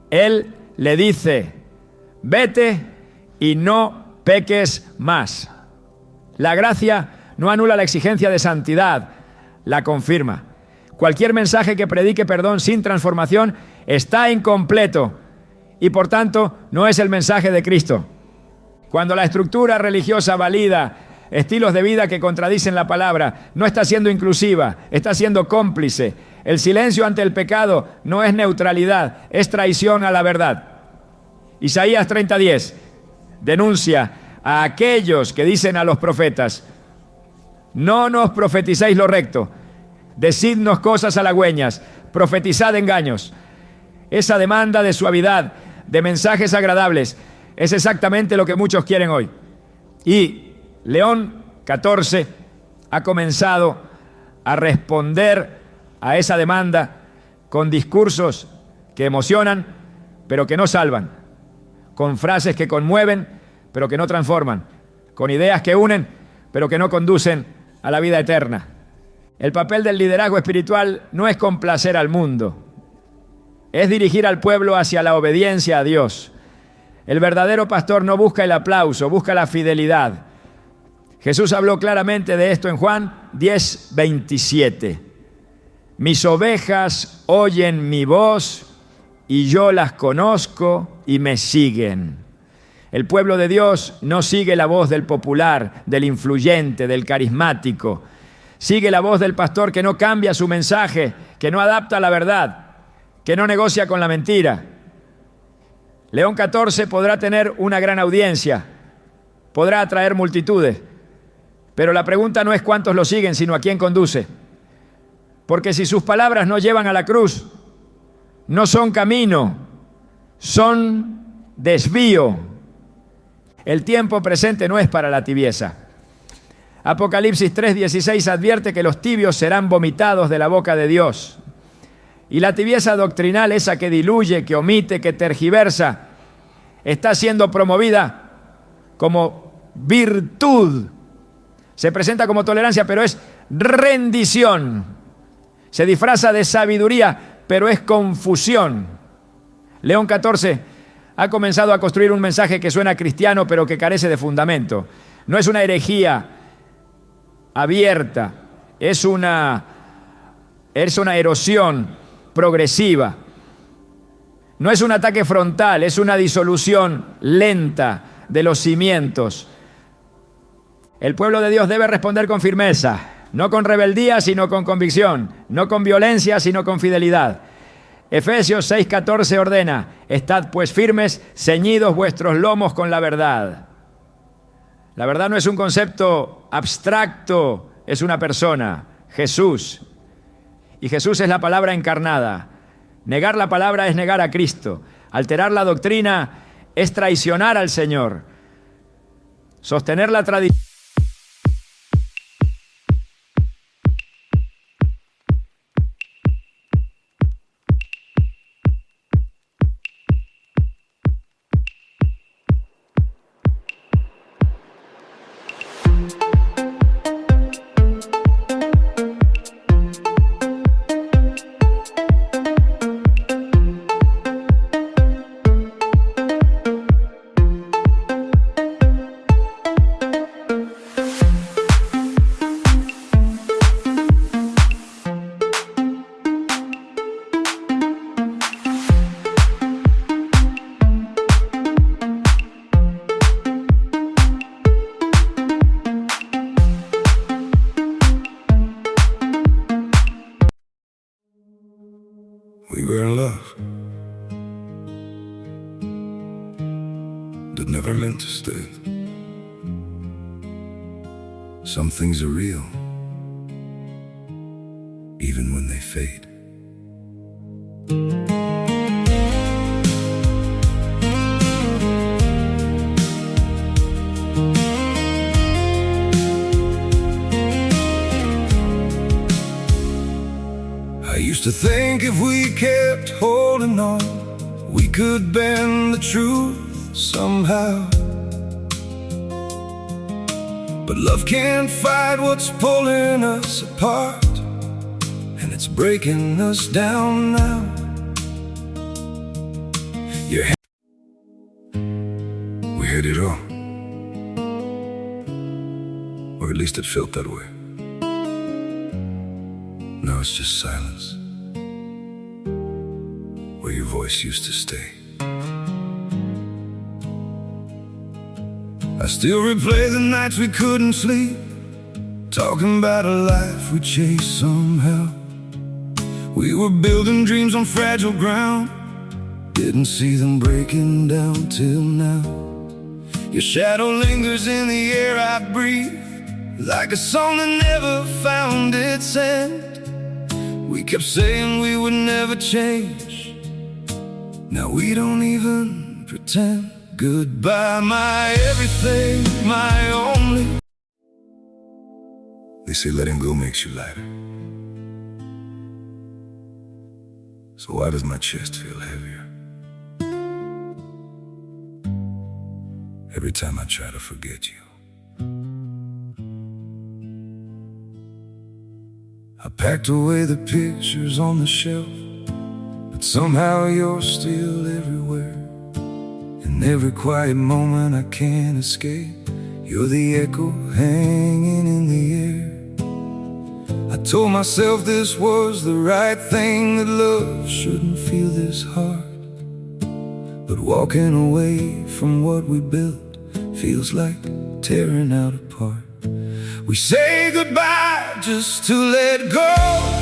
Él le dice: vete y no peques más. La gracia no anula la exigencia de santidad, la confirma. Cualquier mensaje que predique perdón sin transformación está incompleto y por tanto no es el mensaje de Cristo. Cuando la estructura religiosa valida estilos de vida que contradicen la palabra, no está siendo inclusiva, está siendo cómplice. El silencio ante el pecado no es neutralidad, es traición a la verdad. Isaías 30:10 denuncia a aquellos que dicen a los profetas: No nos profeticéis lo recto, decidnos cosas halagüeñas, profetizad engaños. Esa demanda de suavidad, de mensajes agradables, es exactamente lo que muchos quieren hoy. Y León XIV ha comenzado a responder a esa demanda con discursos que emocionan, pero que no salvan, con frases que conmueven, pero que no transforman, con ideas que unen, pero que no conducen a la vida eterna. El papel del liderazgo espiritual no es complacer al mundo, es dirigir al pueblo hacia la obediencia a Dios. El verdadero pastor no busca el aplauso, busca la fidelidad. Jesús habló claramente de esto en Juan 10:27. Mis ovejas oyen mi voz y yo las conozco y me siguen. El pueblo de Dios no sigue la voz del popular, del influyente, del carismático. Sigue la voz del pastor que no cambia su mensaje, que no adapta la verdad, que no negocia con la mentira. León XIV podrá tener una gran audiencia, podrá atraer multitudes, pero la pregunta no es cuántos lo siguen, sino a quién conduce. Porque si sus palabras no llevan a la cruz, no son camino, son desvío. El tiempo presente no es para la tibieza. Apocalipsis 3:16 advierte que los tibios serán vomitados de la boca de Dios. Y la tibieza doctrinal, esa que diluye, que omite, que tergiversa, está siendo promovida como virtud. Se presenta como tolerancia, pero es rendición. Se disfraza de sabiduría, pero es confusión. León XIV ha comenzado a construir un mensaje que suena cristiano, pero que carece de fundamento. No es una herejía abierta, es una erosión progresiva. No es un ataque frontal, es una disolución lenta de los cimientos. El pueblo de Dios debe responder con firmeza, no con rebeldía, sino con convicción, no con violencia, sino con fidelidad. Efesios 6:14 ordena: estad pues firmes, ceñidos vuestros lomos con la verdad. La verdad no es un concepto abstracto, es una persona, Jesús. Y Jesús es la palabra encarnada. Negar la palabra es negar a Cristo. Alterar la doctrina es traicionar al Señor. Sostener la tradición. We were in love that never meant to stay. Some things are real, even when they fade. I used to think if we kept holding on, we could bend the truth somehow. But love can't fight what's pulling us apart, and it's breaking us down now. We had it all, or at least it felt that way. Now it's just silence, where your voice used to stay. I still replay the nights we couldn't sleep, talking about a life we chased somehow. We were building dreams on fragile ground, didn't see them breaking down till now. Your shadow lingers in the air I breathe, like a song that never found its end. We kept saying we would never change. Now we don't even pretend. Goodbye, my everything, my only. They say letting go makes you lighter. So why does my chest feel heavier every time I try to forget you? I packed away the pictures on the shelf, but somehow you're still everywhere. In every quiet moment I can't escape, you're the echo hanging in the air. I told myself this was the right thing, that love shouldn't feel this hard. But walking away from what we built feels like tearing out apart. We say goodbye just to let go.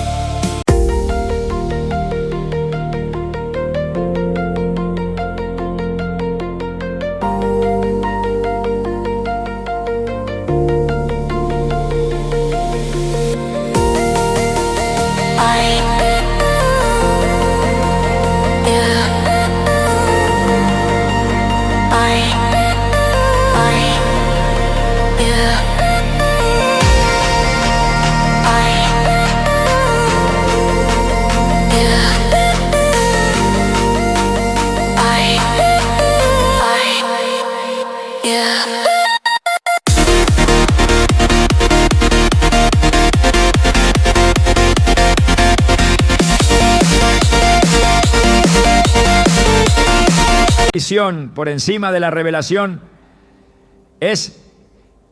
Por encima de la revelación es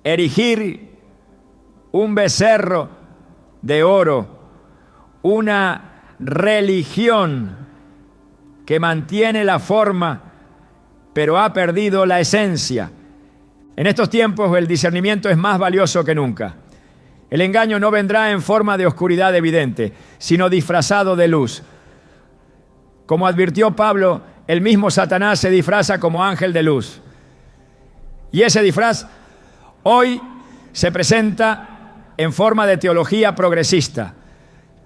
erigir un becerro de oro, una religión que mantiene la forma pero ha perdido la esencia. En estos tiempos el discernimiento es más valioso que nunca. El engaño no vendrá en forma de oscuridad evidente, sino disfrazado de luz. Como advirtió Pablo, el mismo Satanás se disfraza como ángel de luz. Y ese disfraz hoy se presenta en forma de teología progresista,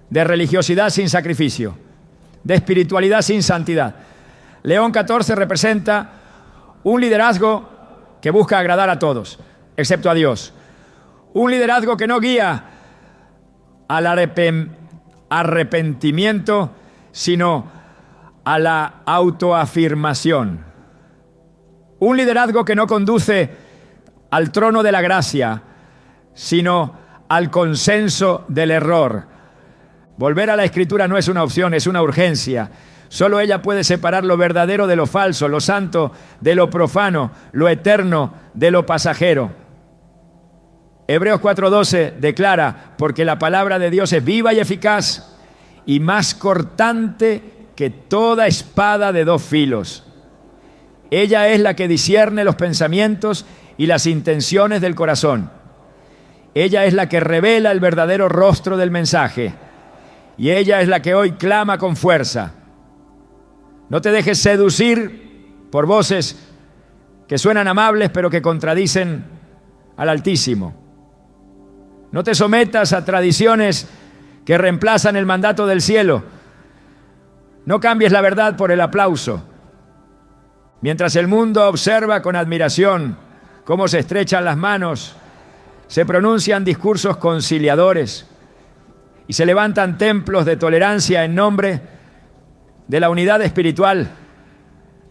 de religiosidad sin sacrificio, de espiritualidad sin santidad. León 14 representa un liderazgo que busca agradar a todos, excepto a Dios. Un liderazgo que no guía al arrepentimiento, sino a la autoafirmación. Un liderazgo que no conduce al trono de la gracia, sino al consenso del error. Volver a la Escritura no es una opción, es una urgencia. Solo ella puede separar lo verdadero de lo falso, lo santo de lo profano, lo eterno de lo pasajero. Hebreos 4:12 declara: porque la palabra de Dios es viva y eficaz y más cortante que toda espada de dos filos. Ella es la que discierne los pensamientos y las intenciones del corazón. Ella es la que revela el verdadero rostro del mensaje. Y ella es la que hoy clama con fuerza. No te dejes seducir por voces que suenan amables pero que contradicen al Altísimo. No te sometas a tradiciones que reemplazan el mandato del cielo. No cambies la verdad por el aplauso. Mientras el mundo observa con admiración cómo se estrechan las manos, se pronuncian discursos conciliadores y se levantan templos de tolerancia en nombre de la unidad espiritual,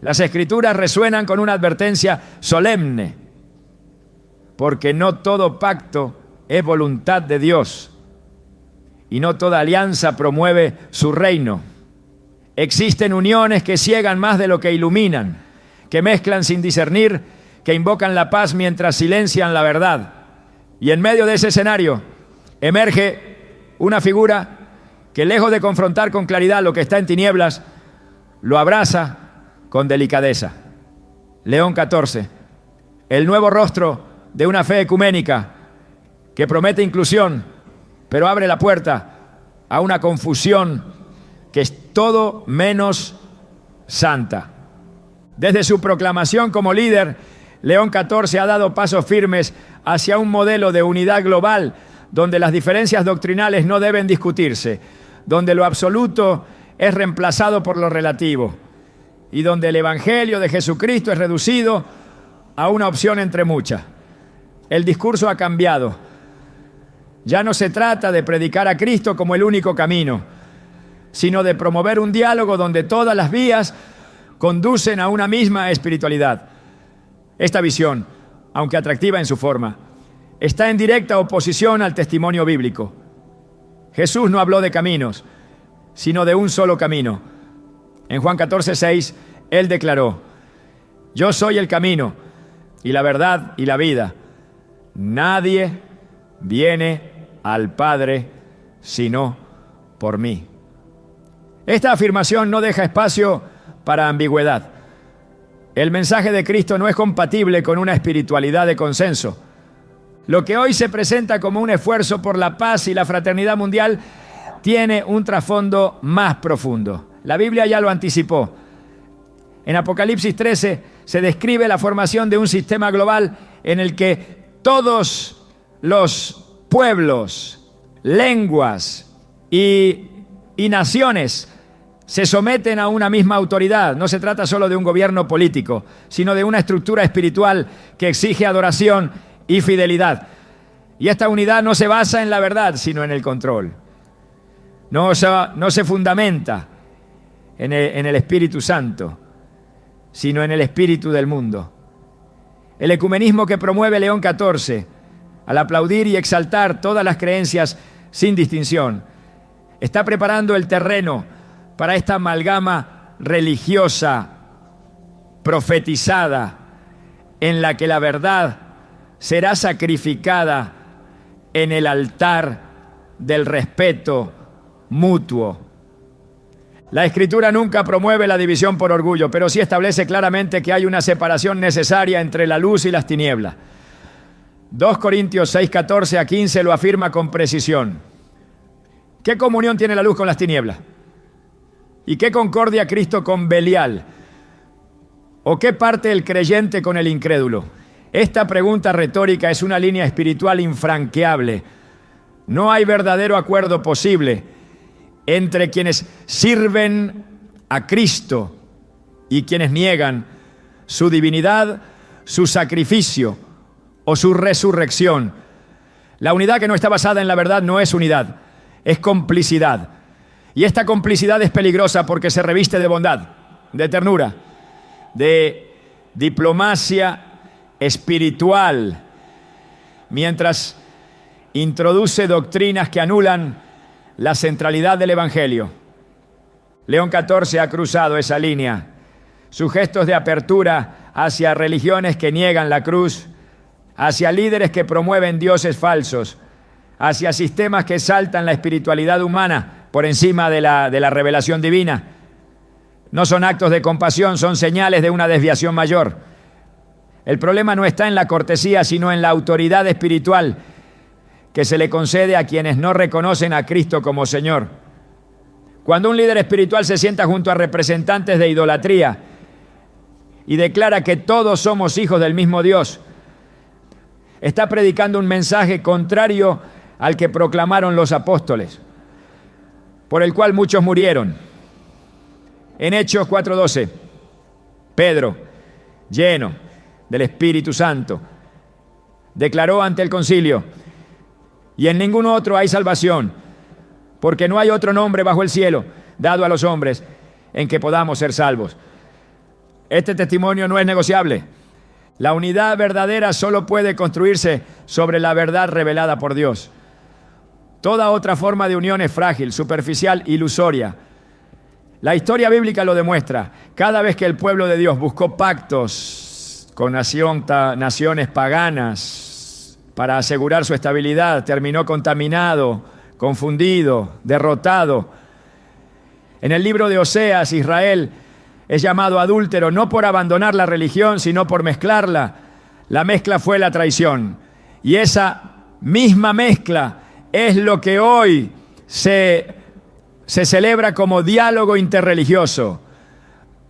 las Escrituras resuenan con una advertencia solemne, porque no todo pacto es voluntad de Dios y no toda alianza promueve su reino. Existen uniones que ciegan más de lo que iluminan, que mezclan sin discernir, que invocan la paz mientras silencian la verdad. Y en medio de ese escenario emerge una figura que, lejos de confrontar con claridad lo que está en tinieblas, lo abraza con delicadeza. León 14, el nuevo rostro de una fe ecuménica que promete inclusión, pero abre la puerta a una confusión que es todo menos santa. Desde su proclamación como líder, León XIV ha dado pasos firmes hacia un modelo de unidad global donde las diferencias doctrinales no deben discutirse, donde lo absoluto es reemplazado por lo relativo y donde el Evangelio de Jesucristo es reducido a una opción entre muchas. El discurso ha cambiado. Ya no se trata de predicar a Cristo como el único camino, sino de promover un diálogo donde todas las vías conducen a una misma espiritualidad. Esta visión, aunque atractiva en su forma, está en directa oposición al testimonio bíblico. Jesús no habló de caminos, sino de un solo camino. En Juan 14:6, Él declaró: yo soy el camino y la verdad y la vida. Nadie viene al Padre sino por mí. Esta afirmación no deja espacio para ambigüedad. El mensaje de Cristo no es compatible con una espiritualidad de consenso. Lo que hoy se presenta como un esfuerzo por la paz y la fraternidad mundial tiene un trasfondo más profundo. La Biblia ya lo anticipó. En Apocalipsis 13 se describe la formación de un sistema global en el que todos los pueblos, lenguas y naciones se someten a una misma autoridad. No se trata solo de un gobierno político, sino de una estructura espiritual que exige adoración y fidelidad. Y esta unidad no se basa en la verdad, sino en el control. No se fundamenta en el Espíritu Santo, sino en el espíritu del mundo. El ecumenismo que promueve León XIV, al aplaudir y exaltar todas las creencias sin distinción, está preparando el terreno para esta amalgama religiosa profetizada en la que la verdad será sacrificada en el altar del respeto mutuo. La Escritura nunca promueve la división por orgullo, pero sí establece claramente que hay una separación necesaria entre la luz y las tinieblas. 2 Corintios 6:14 a 15 lo afirma con precisión. ¿Qué comunión tiene la luz con las tinieblas? ¿Y qué concordia Cristo con Belial? ¿O qué parte el creyente con el incrédulo? Esta pregunta retórica es una línea espiritual infranqueable. No hay verdadero acuerdo posible entre quienes sirven a Cristo y quienes niegan su divinidad, su sacrificio o su resurrección. La unidad que no está basada en la verdad no es unidad, es complicidad. Y esta complicidad es peligrosa porque se reviste de bondad, de ternura, de diplomacia espiritual, mientras introduce doctrinas que anulan la centralidad del Evangelio. León XIV ha cruzado esa línea. Sus gestos de apertura hacia religiones que niegan la cruz, hacia líderes que promueven dioses falsos, hacia sistemas que exaltan la espiritualidad humana por encima de la revelación divina, no son actos de compasión, son señales de una desviación mayor. El problema no está en la cortesía, sino en la autoridad espiritual que se le concede a quienes no reconocen a Cristo como Señor. Cuando un líder espiritual se sienta junto a representantes de idolatría y declara que todos somos hijos del mismo Dios, está predicando un mensaje contrario al que proclamaron los apóstoles, por el cual muchos murieron. En Hechos 4:12, Pedro, lleno del Espíritu Santo, declaró ante el concilio: y en ningún otro hay salvación, porque no hay otro nombre bajo el cielo dado a los hombres en que podamos ser salvos. Este testimonio no es negociable. La unidad verdadera solo puede construirse sobre la verdad revelada por Dios. Toda otra forma de unión es frágil, superficial, ilusoria. La historia bíblica lo demuestra. Cada vez que el pueblo de Dios buscó pactos con naciones paganas para asegurar su estabilidad, terminó contaminado, confundido, derrotado. En el libro de Oseas, Israel es llamado adúltero no por abandonar la religión, sino por mezclarla. La mezcla fue la traición. Y esa misma mezcla es lo que hoy se celebra como diálogo interreligioso.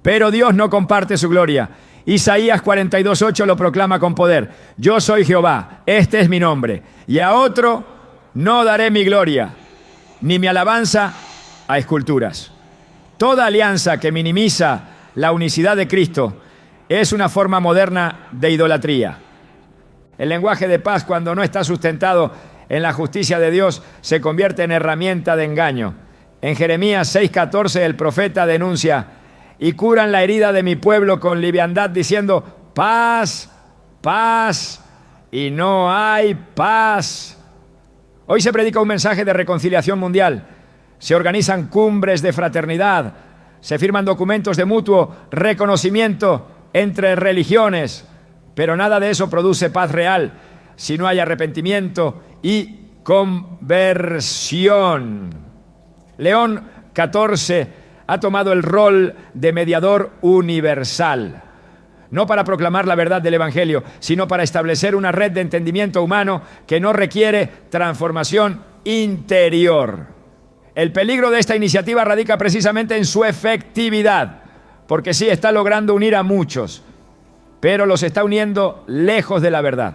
Pero Dios no comparte su gloria Isaías 42:8 lo proclama con poder. Yo soy Jehová, este es mi nombre, y a otro no daré mi gloria, ni mi alabanza a esculturas. Toda alianza que minimiza la unicidad de Cristo es una forma moderna de idolatría. El lenguaje de paz, cuando no está sustentado en la justicia de Dios, se convierte en herramienta de engaño. En Jeremías 6:14 el profeta denuncia: y curan la herida de mi pueblo con liviandad, diciendo paz, paz, y no hay paz. Hoy se predica un mensaje de reconciliación mundial. Se organizan cumbres de fraternidad, se firman documentos de mutuo reconocimiento entre religiones, pero nada de eso produce paz real si no hay arrepentimiento y conversión. León XIV ha tomado el rol de mediador universal, no para proclamar la verdad del Evangelio, sino para establecer una red de entendimiento humano que no requiere transformación interior. El peligro de esta iniciativa radica precisamente en su efectividad, porque sí está logrando unir a muchos, pero los está uniendo lejos de la verdad.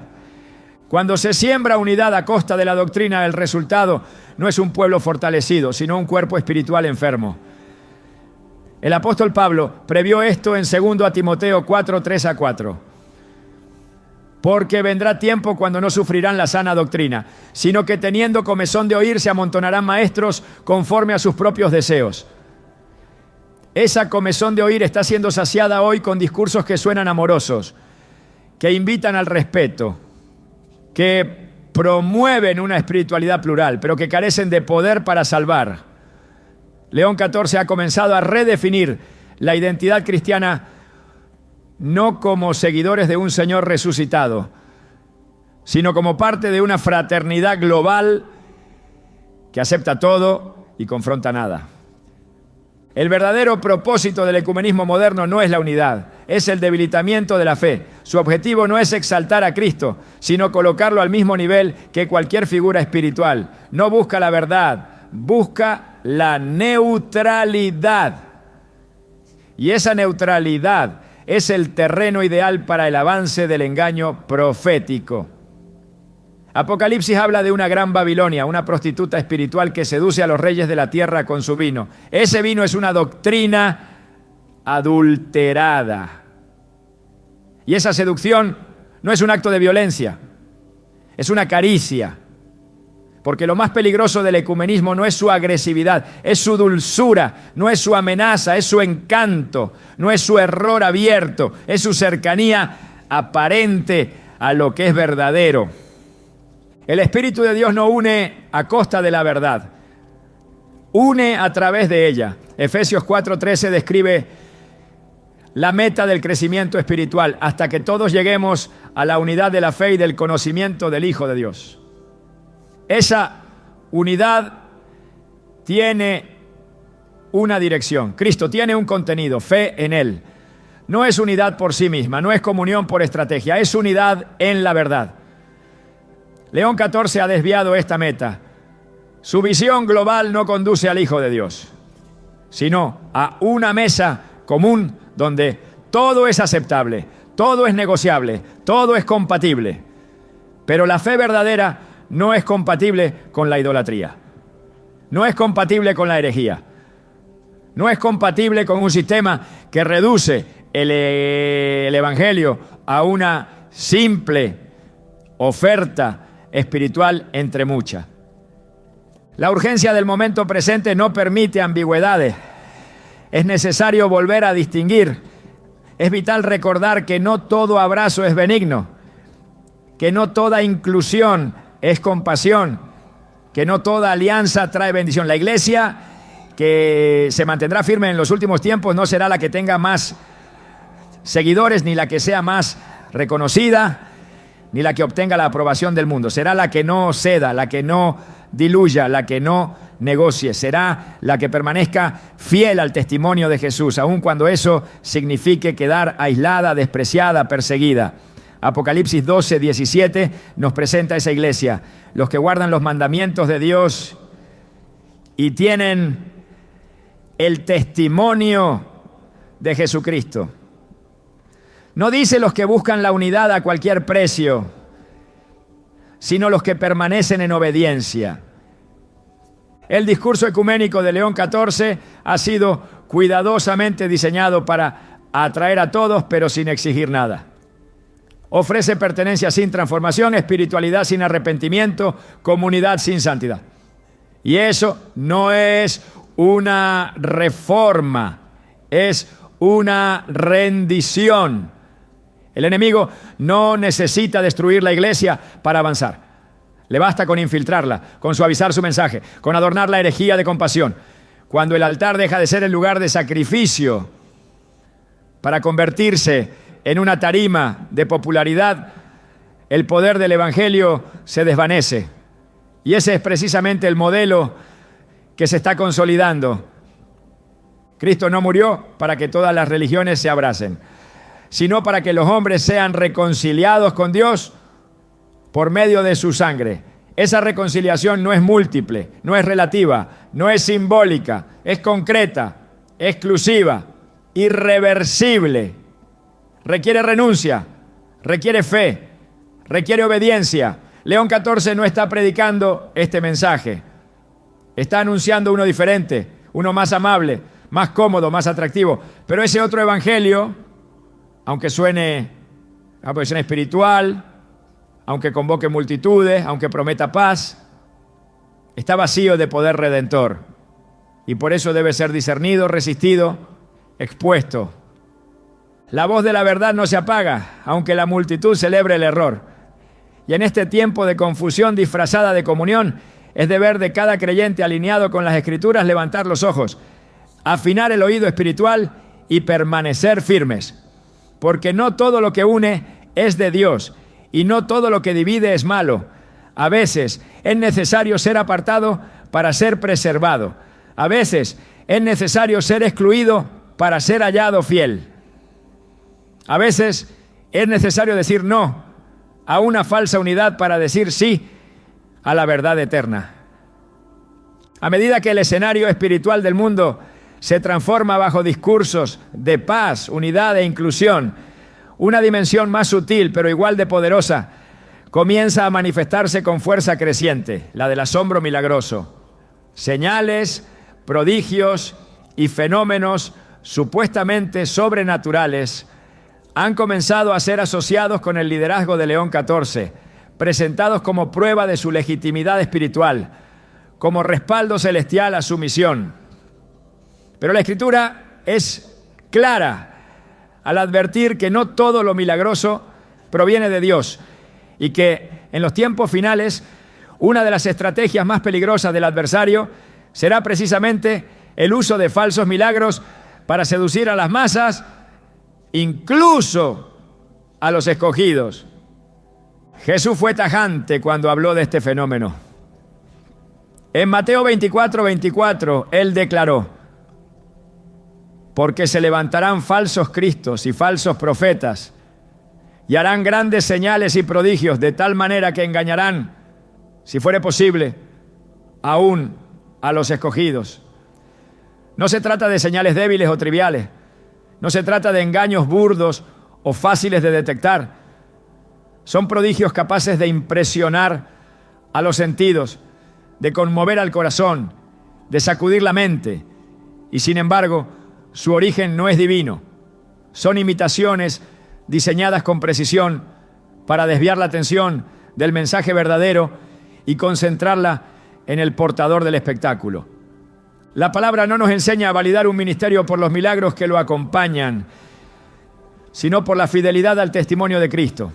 Cuando se siembra unidad a costa de la doctrina, el resultado no es un pueblo fortalecido, sino un cuerpo espiritual enfermo. El apóstol Pablo previó esto en 2 Timoteo 4:3-4. Porque vendrá tiempo cuando no sufrirán la sana doctrina, sino que teniendo comezón de oír se amontonarán maestros conforme a sus propios deseos. Esa comezón de oír está siendo saciada hoy con discursos que suenan amorosos, que invitan al respeto, que promueven una espiritualidad plural, pero que carecen de poder para salvar. León XIV ha comenzado a redefinir la identidad cristiana no como seguidores de un Señor resucitado, sino como parte de una fraternidad global que acepta todo y confronta nada. El verdadero propósito del ecumenismo moderno no es la unidad, es el debilitamiento de la fe. Su objetivo no es exaltar a Cristo, sino colocarlo al mismo nivel que cualquier figura espiritual. No busca la verdad, busca la neutralidad. Y esa neutralidad es el terreno ideal para el avance del engaño profético. Apocalipsis habla de una gran Babilonia, una prostituta espiritual que seduce a los reyes de la tierra con su vino. Ese vino es una doctrina adulterada. Y esa seducción no es un acto de violencia, es una caricia. Porque lo más peligroso del ecumenismo no es su agresividad, es su dulzura, no es su amenaza, es su encanto, no es su error abierto, es su cercanía aparente a lo que es verdadero. El Espíritu de Dios no une a costa de la verdad, une a través de ella. Efesios 4:13 describe la meta del crecimiento espiritual, hasta que todos lleguemos a la unidad de la fe y del conocimiento del Hijo de Dios. Esa unidad tiene una dirección. Cristo tiene un contenido, fe en Él. No es unidad por sí misma, no es comunión por estrategia, es unidad en la verdad. León XIV ha desviado esta meta. Su visión global no conduce al Hijo de Dios, sino a una mesa común donde todo es aceptable, todo es negociable, todo es compatible. Pero la fe verdadera no es compatible con la idolatría, no es compatible con la herejía, no es compatible con un sistema que reduce el Evangelio a una simple oferta espiritual entre muchas. La urgencia del momento presente no permite ambigüedades. Es necesario volver a distinguir. Es vital recordar que no todo abrazo es benigno, que no toda inclusión es compasión, que no toda alianza trae bendición. La iglesia que se mantendrá firme en los últimos tiempos no será la que tenga más seguidores, ni la que sea más reconocida, ni la que obtenga la aprobación del mundo. Será la que no ceda, la que no diluya, la que no negocie. Será la que permanezca fiel al testimonio de Jesús, aun cuando eso signifique quedar aislada, despreciada, perseguida. Apocalipsis 12:17 nos presenta a esa iglesia, los que guardan los mandamientos de Dios y tienen el testimonio de Jesucristo. No dice los que buscan la unidad a cualquier precio, sino los que permanecen en obediencia. El discurso ecuménico de León XIV ha sido cuidadosamente diseñado para atraer a todos, pero sin exigir nada. Ofrece pertenencia sin transformación, espiritualidad sin arrepentimiento, comunidad sin santidad. Y eso no es una reforma, es una rendición. El enemigo no necesita destruir la iglesia para avanzar. Le basta con infiltrarla, con suavizar su mensaje, con adornar la herejía de compasión. Cuando el altar deja de ser el lugar de sacrificio para convertirse en una tarima de popularidad, el poder del evangelio se desvanece. Y ese es precisamente el modelo que se está consolidando. Cristo no murió para que todas las religiones se abracen, sino para que los hombres sean reconciliados con Dios por medio de su sangre. Esa reconciliación no es múltiple, no es relativa, no es simbólica, es concreta, exclusiva, irreversible. Requiere renuncia, requiere fe, requiere obediencia. León XIV no está predicando este mensaje. Está anunciando uno diferente, uno más amable, más cómodo, más atractivo. Pero ese otro evangelio, aunque suene espiritual, aunque convoque multitudes, aunque prometa paz, está vacío de poder redentor. Y por eso debe ser discernido, resistido, expuesto. La voz de la verdad no se apaga, aunque la multitud celebre el error. Y en este tiempo de confusión disfrazada de comunión, es deber de cada creyente alineado con las Escrituras levantar los ojos, afinar el oído espiritual y permanecer firmes. Porque no todo lo que une es de Dios y no todo lo que divide es malo. A veces es necesario ser apartado para ser preservado. A veces es necesario ser excluido para ser hallado fiel. A veces es necesario decir no a una falsa unidad para decir sí a la verdad eterna. A medida que el escenario espiritual del mundo se transforma bajo discursos de paz, unidad e inclusión, una dimensión más sutil pero igual de poderosa comienza a manifestarse con fuerza creciente, la del asombro milagroso. Señales, prodigios y fenómenos supuestamente sobrenaturales han comenzado a ser asociados con el liderazgo de León XIV, presentados como prueba de su legitimidad espiritual, como respaldo celestial a su misión. Pero la Escritura es clara al advertir que no todo lo milagroso proviene de Dios y que en los tiempos finales una de las estrategias más peligrosas del adversario será precisamente el uso de falsos milagros para seducir a las masas, incluso a los escogidos. Jesús fue tajante cuando habló de este fenómeno. En Mateo 24:24, Él declaró: porque se levantarán falsos cristos y falsos profetas, y harán grandes señales y prodigios, de tal manera que engañarán, si fuere posible, aún a los escogidos. No se trata de señales débiles o triviales. No se trata de engaños burdos o fáciles de detectar. Son prodigios capaces de impresionar a los sentidos, de conmover al corazón, de sacudir la mente. Y sin embargo, su origen no es divino. Son imitaciones diseñadas con precisión para desviar la atención del mensaje verdadero y concentrarla en el portador del espectáculo. La palabra no nos enseña a validar un ministerio por los milagros que lo acompañan, sino por la fidelidad al testimonio de Cristo.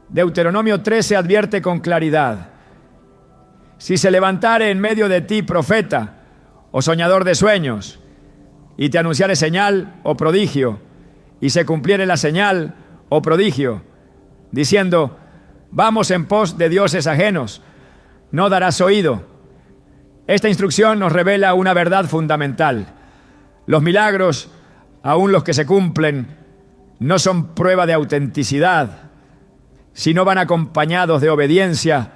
Deuteronomio 13 advierte con claridad: si se levantare en medio de ti profeta o soñador de sueños, y te anunciare señal o prodigio, y se cumpliere la señal o prodigio, diciendo: vamos en pos de dioses ajenos, no darás oído. Esta instrucción nos revela una verdad fundamental. Los milagros, aun los que se cumplen, no son prueba de autenticidad, sino van acompañados de obediencia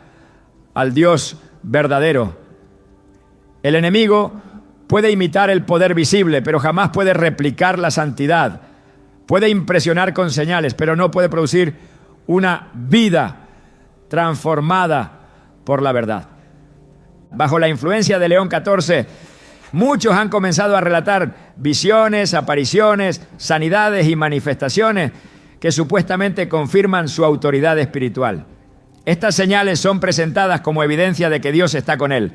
al Dios verdadero. El enemigo puede imitar el poder visible, pero jamás puede replicar la santidad, Puede impresionar con señales, pero no puede producir una vida transformada por la verdad. Bajo la influencia de León XIV, muchos han comenzado a relatar visiones, apariciones, sanidades y manifestaciones que supuestamente confirman su autoridad espiritual. Estas señales son presentadas como evidencia de que Dios está con él,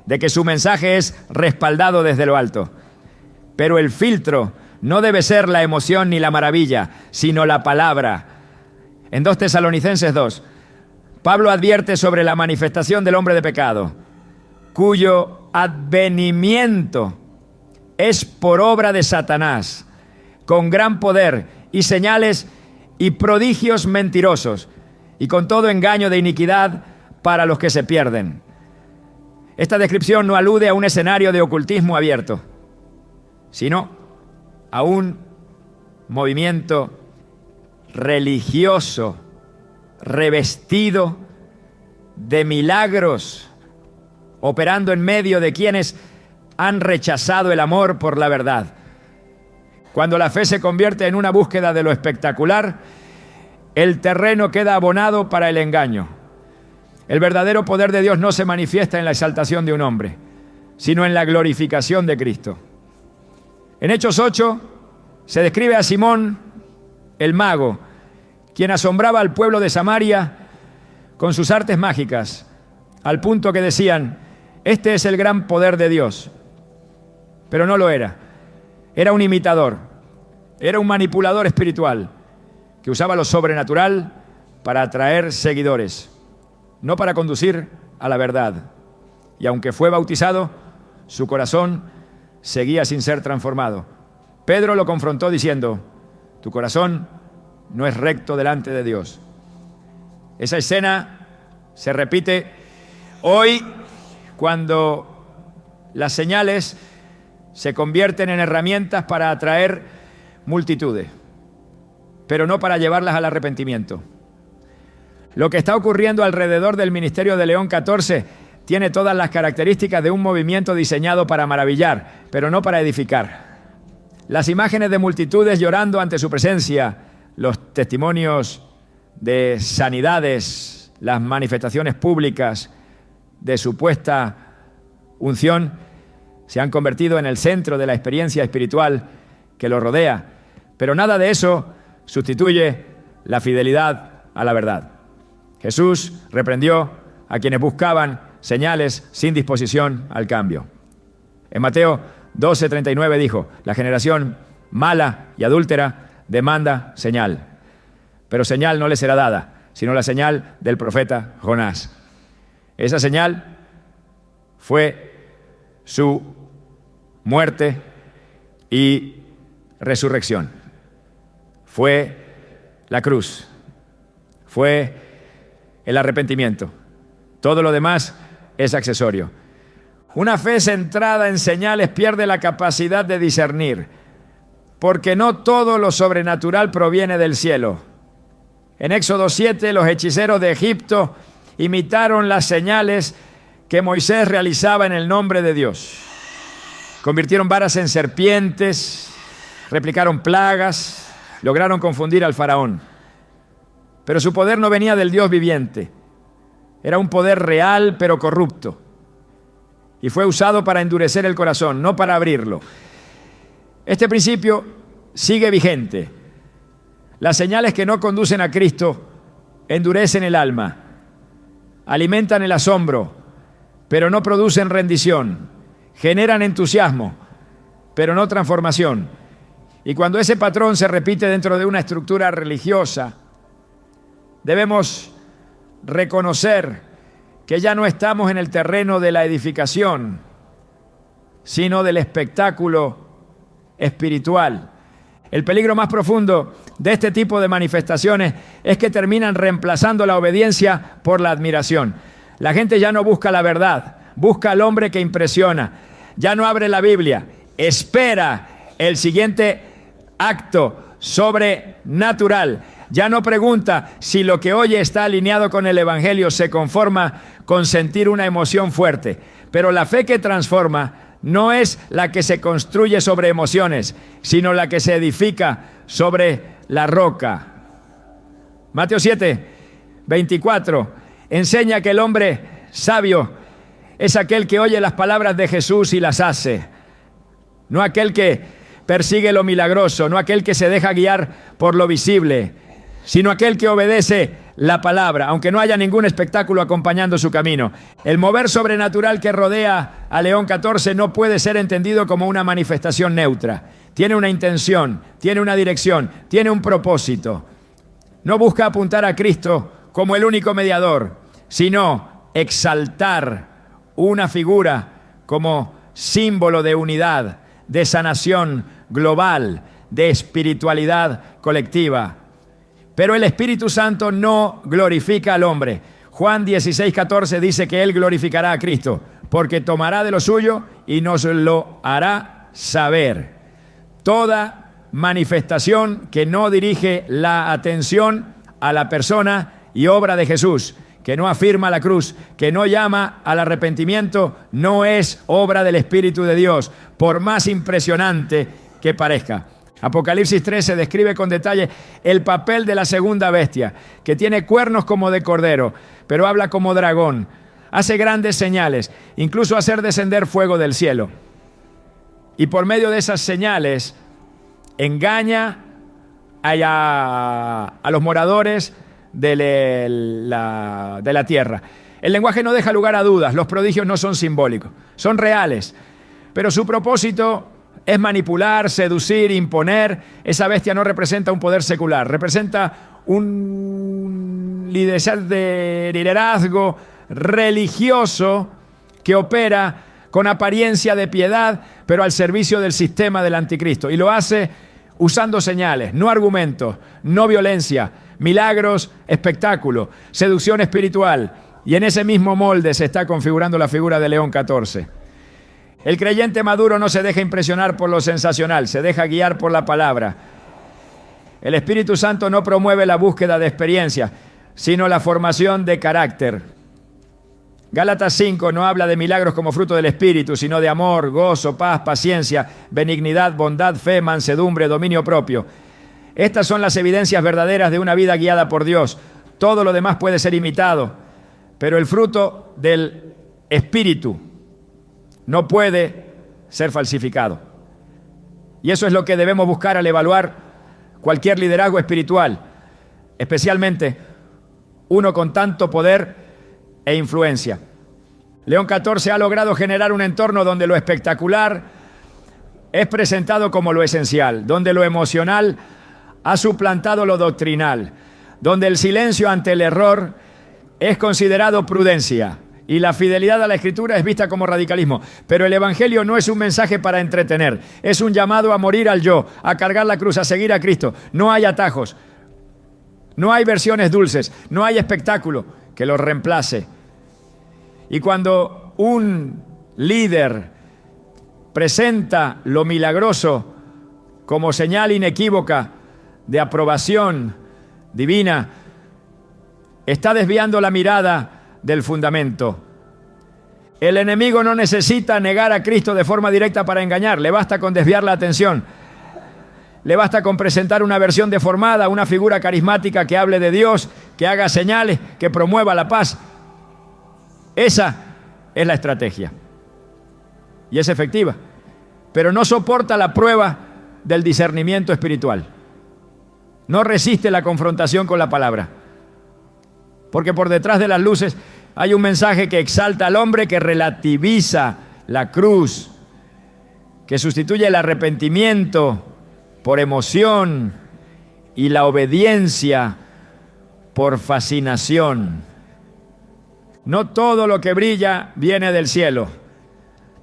de que su mensaje es respaldado desde lo alto. Pero el filtro no debe ser la emoción ni la maravilla, sino la palabra. En 2 Tesalonicenses 2, Pablo advierte sobre la manifestación del hombre de pecado, cuyo advenimiento es por obra de Satanás, con gran poder y señales y prodigios mentirosos, y con todo engaño de iniquidad para los que se pierden. Esta descripción no alude a un escenario de ocultismo abierto, sino a un movimiento religioso revestido de milagros, operando en medio de quienes han rechazado el amor por la verdad. Cuando la fe se convierte en una búsqueda de lo espectacular, el terreno queda abonado para el engaño. El verdadero poder de Dios no se manifiesta en la exaltación de un hombre, sino en la glorificación de Cristo. En Hechos 8 se describe a Simón el mago, quien asombraba al pueblo de Samaria con sus artes mágicas, al punto que decían: este es el gran poder de Dios. Pero no lo era. Era un imitador, era un manipulador espiritual que usaba lo sobrenatural para atraer seguidores, no para conducir a la verdad. Y aunque fue bautizado, su corazón seguía sin ser transformado. Pedro lo confrontó diciendo: tu corazón no es recto delante de Dios. Esa escena se repite hoy cuando las señales se convierten en herramientas para atraer multitudes, pero no para llevarlas al arrepentimiento. Lo que está ocurriendo alrededor del ministerio de León XIV tiene todas las características de un movimiento diseñado para maravillar, pero no para edificar. Las imágenes de multitudes llorando ante su presencia, los testimonios de sanidades, las manifestaciones públicas de supuesta unción, se han convertido en el centro de la experiencia espiritual que lo rodea. Pero nada de eso sustituye la fidelidad a la verdad. Jesús reprendió a quienes buscaban señales sin disposición al cambio. En Mateo 12:39 dijo: la generación mala y adúltera demanda señal, pero señal no le será dada, sino la señal del profeta Jonás. Esa señal fue su muerte y resurrección. Fue la cruz, fue el arrepentimiento. Todo lo demás es accesorio. Una fe centrada en señales pierde la capacidad de discernir, porque no todo lo sobrenatural proviene del cielo. En Éxodo 7, los hechiceros de Egipto imitaron las señales que Moisés realizaba en el nombre de Dios. Convirtieron varas en serpientes, replicaron plagas, lograron confundir al faraón. Pero su poder no venía del Dios viviente. Era un poder real pero corrupto. Y fue usado para endurecer el corazón, no para abrirlo. Este principio sigue vigente. Las señales que no conducen a Cristo endurecen el alma, alimentan el asombro, pero no producen rendición, generan entusiasmo, pero no transformación. Y cuando ese patrón se repite dentro de una estructura religiosa, debemos reconocer que ya no estamos en el terreno de la edificación, sino del espectáculo espiritual. El peligro más profundo de este tipo de manifestaciones es que terminan reemplazando la obediencia por la admiración. La gente ya no busca la verdad, busca al hombre que impresiona. Ya no abre la Biblia, espera el siguiente acto sobrenatural. Ya no pregunta si lo que oye está alineado con el Evangelio, se conforma con sentir una emoción fuerte. Pero la fe que transforma no es la que se construye sobre emociones, sino la que se edifica sobre la roca. Mateo 7, 24, enseña que el hombre sabio es aquel que oye las palabras de Jesús y las hace, no aquel que persigue lo milagroso, no aquel que se deja guiar por lo visible, sino aquel que obedece la palabra, aunque no haya ningún espectáculo acompañando su camino. El mover sobrenatural que rodea a León 14 no puede ser entendido como una manifestación neutra. Tiene una intención, tiene una dirección, tiene un propósito. No busca apuntar a Cristo como el único mediador, sino exaltar una figura como símbolo de unidad, de sanación global, de espiritualidad colectiva. Pero el Espíritu Santo no glorifica al hombre. Juan 16:14 dice que Él glorificará a Cristo, porque tomará de lo suyo y nos lo hará saber. Toda manifestación que no dirige la atención a la persona y obra de Jesús, que no afirma la cruz, que no llama al arrepentimiento, no es obra del Espíritu de Dios, por más impresionante que parezca. Apocalipsis 13 describe con detalle el papel de la segunda bestia, que tiene cuernos como de cordero, pero habla como dragón. Hace grandes señales, incluso hacer descender fuego del cielo. Y por medio de esas señales engaña a los moradores de la tierra. El lenguaje no deja lugar a dudas, los prodigios no son simbólicos, son reales, pero su propósito es manipular, seducir, imponer. Esa bestia no representa un poder secular, representa un liderazgo religioso que opera con apariencia de piedad, pero al servicio del sistema del anticristo. Y lo hace usando señales, no argumentos, no violencia, milagros, espectáculo, seducción espiritual. Y en ese mismo molde se está configurando la figura de León 14. El creyente maduro no se deja impresionar por lo sensacional, se deja guiar por la palabra. El Espíritu Santo no promueve la búsqueda de experiencia, sino la formación de carácter. Gálatas 5 no habla de milagros como fruto del Espíritu, sino de amor, gozo, paz, paciencia, benignidad, bondad, fe, mansedumbre, dominio propio. Estas son las evidencias verdaderas de una vida guiada por Dios. Todo lo demás puede ser imitado, pero el fruto del Espíritu no puede ser falsificado. Y eso es lo que debemos buscar al evaluar cualquier liderazgo espiritual, especialmente uno con tanto poder e influencia. León 14 ha logrado generar un entorno donde lo espectacular es presentado como lo esencial, donde lo emocional ha suplantado lo doctrinal, donde el silencio ante el error es considerado prudencia y la fidelidad a la Escritura es vista como radicalismo. Pero el Evangelio no es un mensaje para entretener, es un llamado a morir al yo, a cargar la cruz, a seguir a Cristo. No hay atajos, no hay versiones dulces, no hay espectáculo que lo reemplace. Y cuando un líder presenta lo milagroso como señal inequívoca de aprobación divina, está desviando la mirada del fundamento. El enemigo no necesita negar a Cristo de forma directa para engañar, le basta con desviar la atención. Le basta con presentar una versión deformada, una figura carismática que hable de Dios, que haga señales, que promueva la paz. Esa es la estrategia. Y es efectiva, pero no soporta la prueba del discernimiento espiritual. No resiste la confrontación con la palabra. Porque por detrás de las luces hay un mensaje que exalta al hombre, que relativiza la cruz, que sustituye el arrepentimiento por emoción y la obediencia por fascinación. No todo lo que brilla viene del cielo.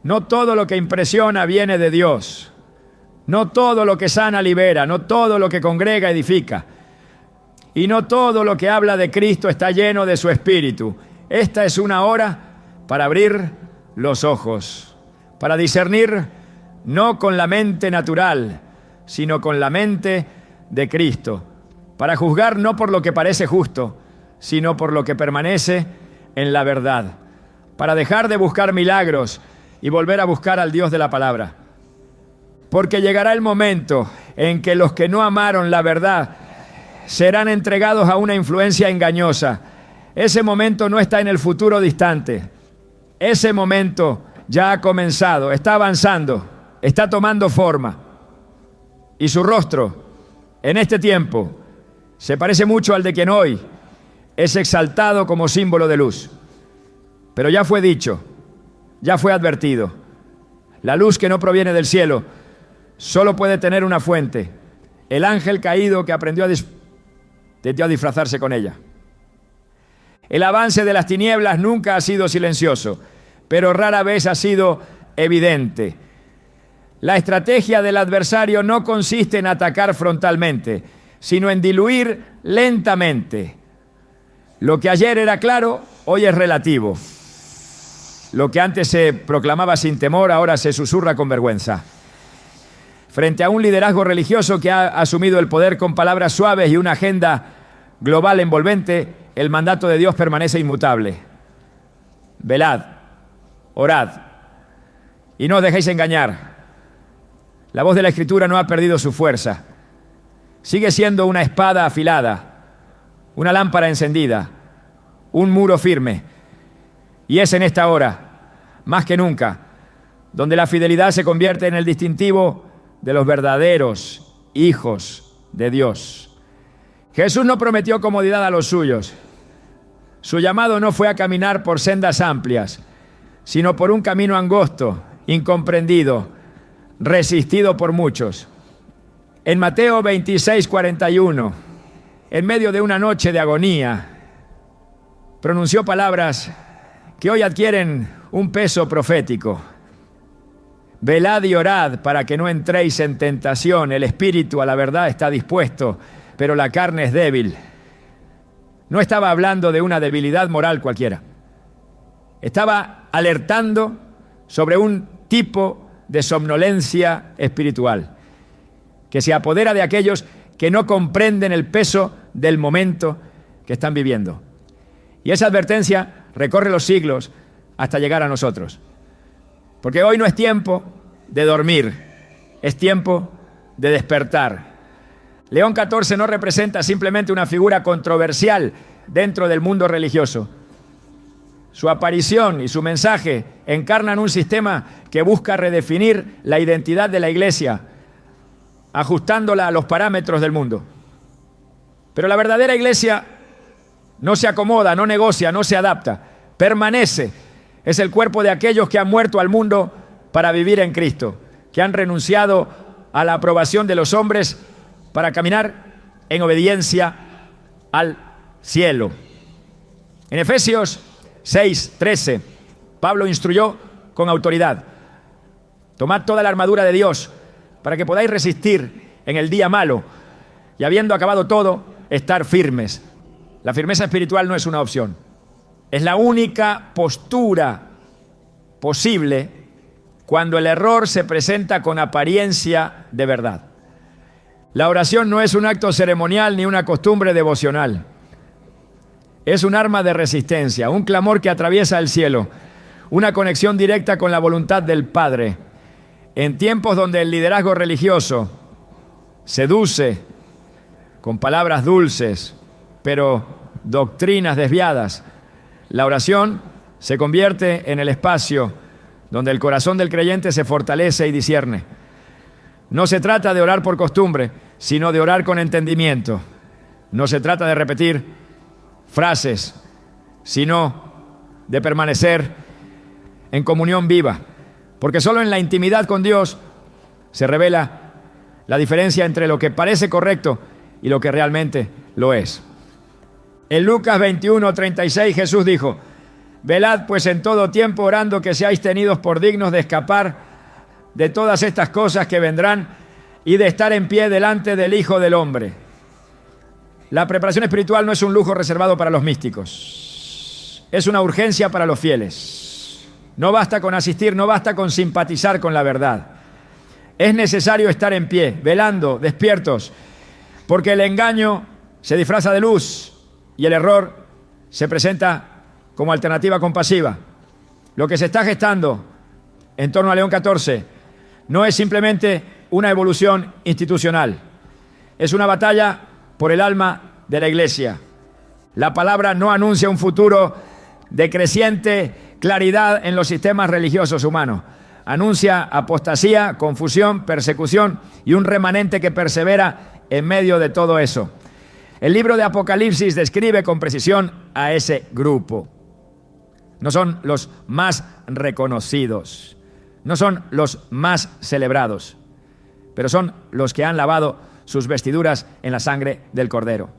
No todo lo que impresiona viene de Dios. No todo lo que sana libera. No todo lo que congrega edifica. Y no todo lo que habla de Cristo está lleno de su Espíritu. Esta es una hora para abrir los ojos, para discernir no con la mente natural, sino con la mente de Cristo, para juzgar no por lo que parece justo, sino por lo que permanece en la verdad, para dejar de buscar milagros y volver a buscar al Dios de la palabra. Porque llegará el momento en que los que no amaron la verdad serán entregados a una influencia engañosa. Ese momento no está en el futuro distante. Ese momento ya ha comenzado, está avanzando, está tomando forma. Y su rostro, en este tiempo, se parece mucho al de quien hoy es exaltado como símbolo de luz. Pero ya fue dicho, ya fue advertido. La luz que no proviene del cielo solo puede tener una fuente: el ángel caído que aprendió a disfrazarse con ella. El avance de las tinieblas nunca ha sido silencioso, pero rara vez ha sido evidente. La estrategia del adversario no consiste en atacar frontalmente, sino en diluir lentamente. Lo que ayer era claro, hoy es relativo. Lo que antes se proclamaba sin temor, ahora se susurra con vergüenza. Frente a un liderazgo religioso que ha asumido el poder con palabras suaves y una agenda global envolvente, el mandato de Dios permanece inmutable. Velad, orad, y no os dejéis engañar. La voz de la Escritura no ha perdido su fuerza. Sigue siendo una espada afilada, una lámpara encendida, un muro firme. Y es en esta hora, más que nunca, donde la fidelidad se convierte en el distintivo de los verdaderos hijos de Dios. Jesús no prometió comodidad a los suyos. Su llamado no fue a caminar por sendas amplias, sino por un camino angosto, incomprendido, resistido por muchos. En Mateo 26:41, en medio de una noche de agonía, pronunció palabras que hoy adquieren un peso profético. Velad y orad para que no entréis en tentación. El espíritu a la verdad está dispuesto, pero la carne es débil. No estaba hablando de una debilidad moral cualquiera. Estaba alertando sobre un tipo de somnolencia espiritual que se apodera de aquellos que no comprenden el peso del momento que están viviendo. Y esa advertencia recorre los siglos hasta llegar a nosotros. Porque hoy no es tiempo de dormir, es tiempo de despertar. León XIV no representa simplemente una figura controversial dentro del mundo religioso. Su aparición y su mensaje encarnan un sistema que busca redefinir la identidad de la Iglesia, ajustándola a los parámetros del mundo. Pero la verdadera Iglesia no se acomoda, no negocia, no se adapta, permanece. Es el cuerpo de aquellos que han muerto al mundo para vivir en Cristo, que han renunciado a la aprobación de los hombres para caminar en obediencia al cielo. En Efesios 6:13, Pablo instruyó con autoridad: tomad toda la armadura de Dios para que podáis resistir en el día malo y, habiendo acabado todo, estar firmes. La firmeza espiritual no es una opción, es la única postura posible cuando el error se presenta con apariencia de verdad. La oración no es un acto ceremonial ni una costumbre devocional. Es un arma de resistencia, un clamor que atraviesa el cielo, una conexión directa con la voluntad del Padre. En tiempos donde el liderazgo religioso seduce con palabras dulces, pero doctrinas desviadas, la oración se convierte en el espacio donde el corazón del creyente se fortalece y discierne. No se trata de orar por costumbre, sino de orar con entendimiento. No se trata de repetir frases, sino de permanecer en comunión viva, porque solo en la intimidad con Dios se revela la diferencia entre lo que parece correcto y lo que realmente lo es. En Lucas 21:36 Jesús dijo: velad pues en todo tiempo orando que seáis tenidos por dignos de escapar de todas estas cosas que vendrán y de estar en pie delante del Hijo del Hombre. La preparación espiritual no es un lujo reservado para los místicos, es una urgencia para los fieles. No basta con asistir, no basta con simpatizar con la verdad. Es necesario estar en pie, velando, despiertos, porque el engaño se disfraza de luz y el error se presenta como alternativa compasiva. Lo que se está gestando en torno a León XIV no es simplemente una evolución institucional, es una batalla por el alma de la Iglesia. La palabra no anuncia un futuro de creciente claridad en los sistemas religiosos humanos. Anuncia apostasía, confusión, persecución y un remanente que persevera en medio de todo eso. El libro de Apocalipsis describe con precisión a ese grupo. No son los más reconocidos, no son los más celebrados, pero son los que han lavado sus vestiduras en la sangre del Cordero.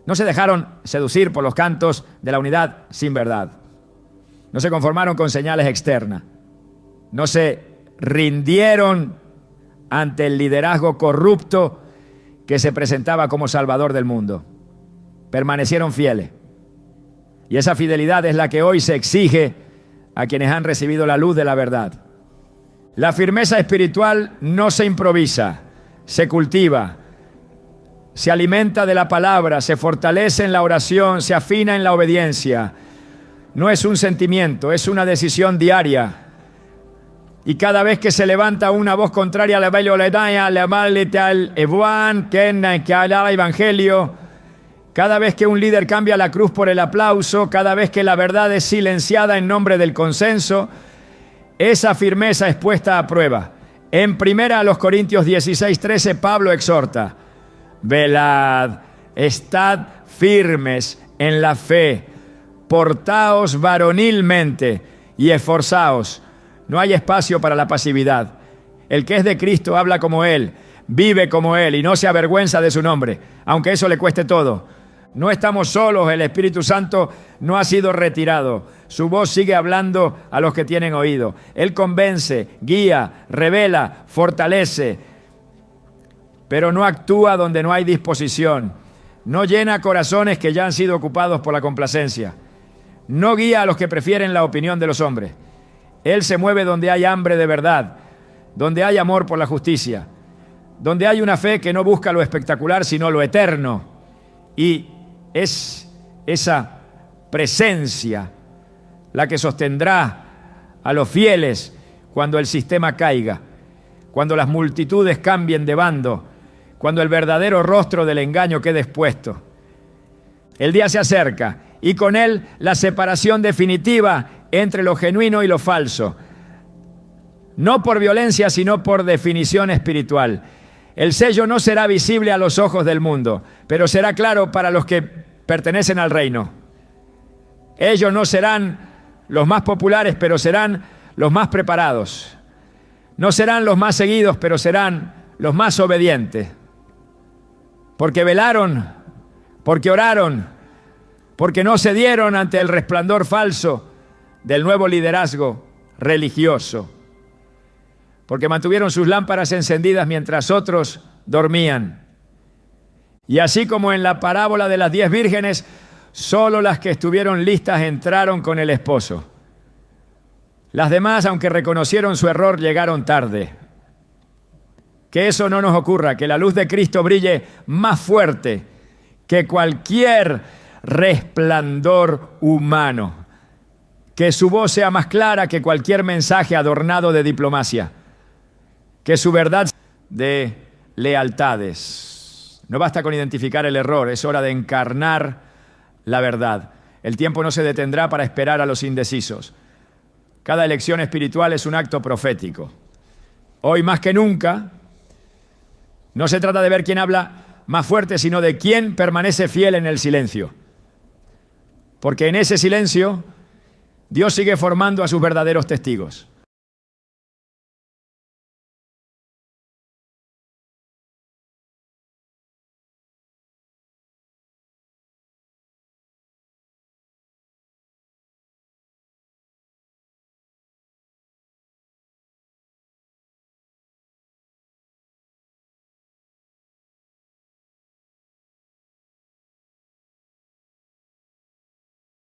No se dejaron seducir por los cantos de la unidad sin verdad. No se conformaron con señales externas. No se rindieron ante el liderazgo corrupto que se presentaba como salvador del mundo. Permanecieron fieles. Y esa fidelidad es la que hoy se exige a quienes han recibido la luz de la verdad. La firmeza espiritual no se improvisa, se cultiva, se alimenta de la palabra, se fortalece en la oración, se afina en la obediencia. No es un sentimiento, es una decisión diaria. Y cada vez que se levanta una voz contraria al evangelio, cada vez que un líder cambia la cruz por el aplauso, cada vez que la verdad es silenciada en nombre del consenso, esa firmeza es puesta a prueba. En 1 Corintios 16:13, Pablo exhorta: velad, estad firmes en la fe, portaos varonilmente y esforzaos. No hay espacio para la pasividad. El que es de Cristo habla como Él, vive como Él y no se avergüenza de su nombre, aunque eso le cueste todo. No estamos solos, el Espíritu Santo no ha sido retirado. Su voz sigue hablando a los que tienen oído. Él convence, guía, revela, fortalece, pero no actúa donde no hay disposición. No llena corazones que ya han sido ocupados por la complacencia. No guía a los que prefieren la opinión de los hombres. Él se mueve donde hay hambre de verdad, donde hay amor por la justicia, donde hay una fe que no busca lo espectacular, sino lo eterno. Y es esa presencia la que sostendrá a los fieles cuando el sistema caiga, cuando las multitudes cambien de bando, cuando el verdadero rostro del engaño quede expuesto. El día se acerca y con él la separación definitiva entre lo genuino y lo falso. No por violencia, sino por definición espiritual. El sello no será visible a los ojos del mundo, pero será claro para los que pertenecen al reino. Ellos no serán los más populares, pero serán los más preparados. No serán los más seguidos, pero serán los más obedientes. Porque velaron, porque oraron, porque no cedieron ante el resplandor falso del nuevo liderazgo religioso, porque mantuvieron sus lámparas encendidas mientras otros dormían. Y así como en la parábola de las 10 vírgenes, solo las que estuvieron listas entraron con el esposo. Las demás, aunque reconocieron su error, llegaron tarde. Que eso no nos ocurra, que la luz de Cristo brille más fuerte que cualquier resplandor humano. Que su voz sea más clara que cualquier mensaje adornado de diplomacia. Que su verdad de lealtades. No basta con identificar el error, es hora de encarnar la verdad. El tiempo no se detendrá para esperar a los indecisos. Cada elección espiritual es un acto profético. Hoy más que nunca, no se trata de ver quién habla más fuerte, sino de quién permanece fiel en el silencio. Porque en ese silencio Dios sigue formando a sus verdaderos testigos.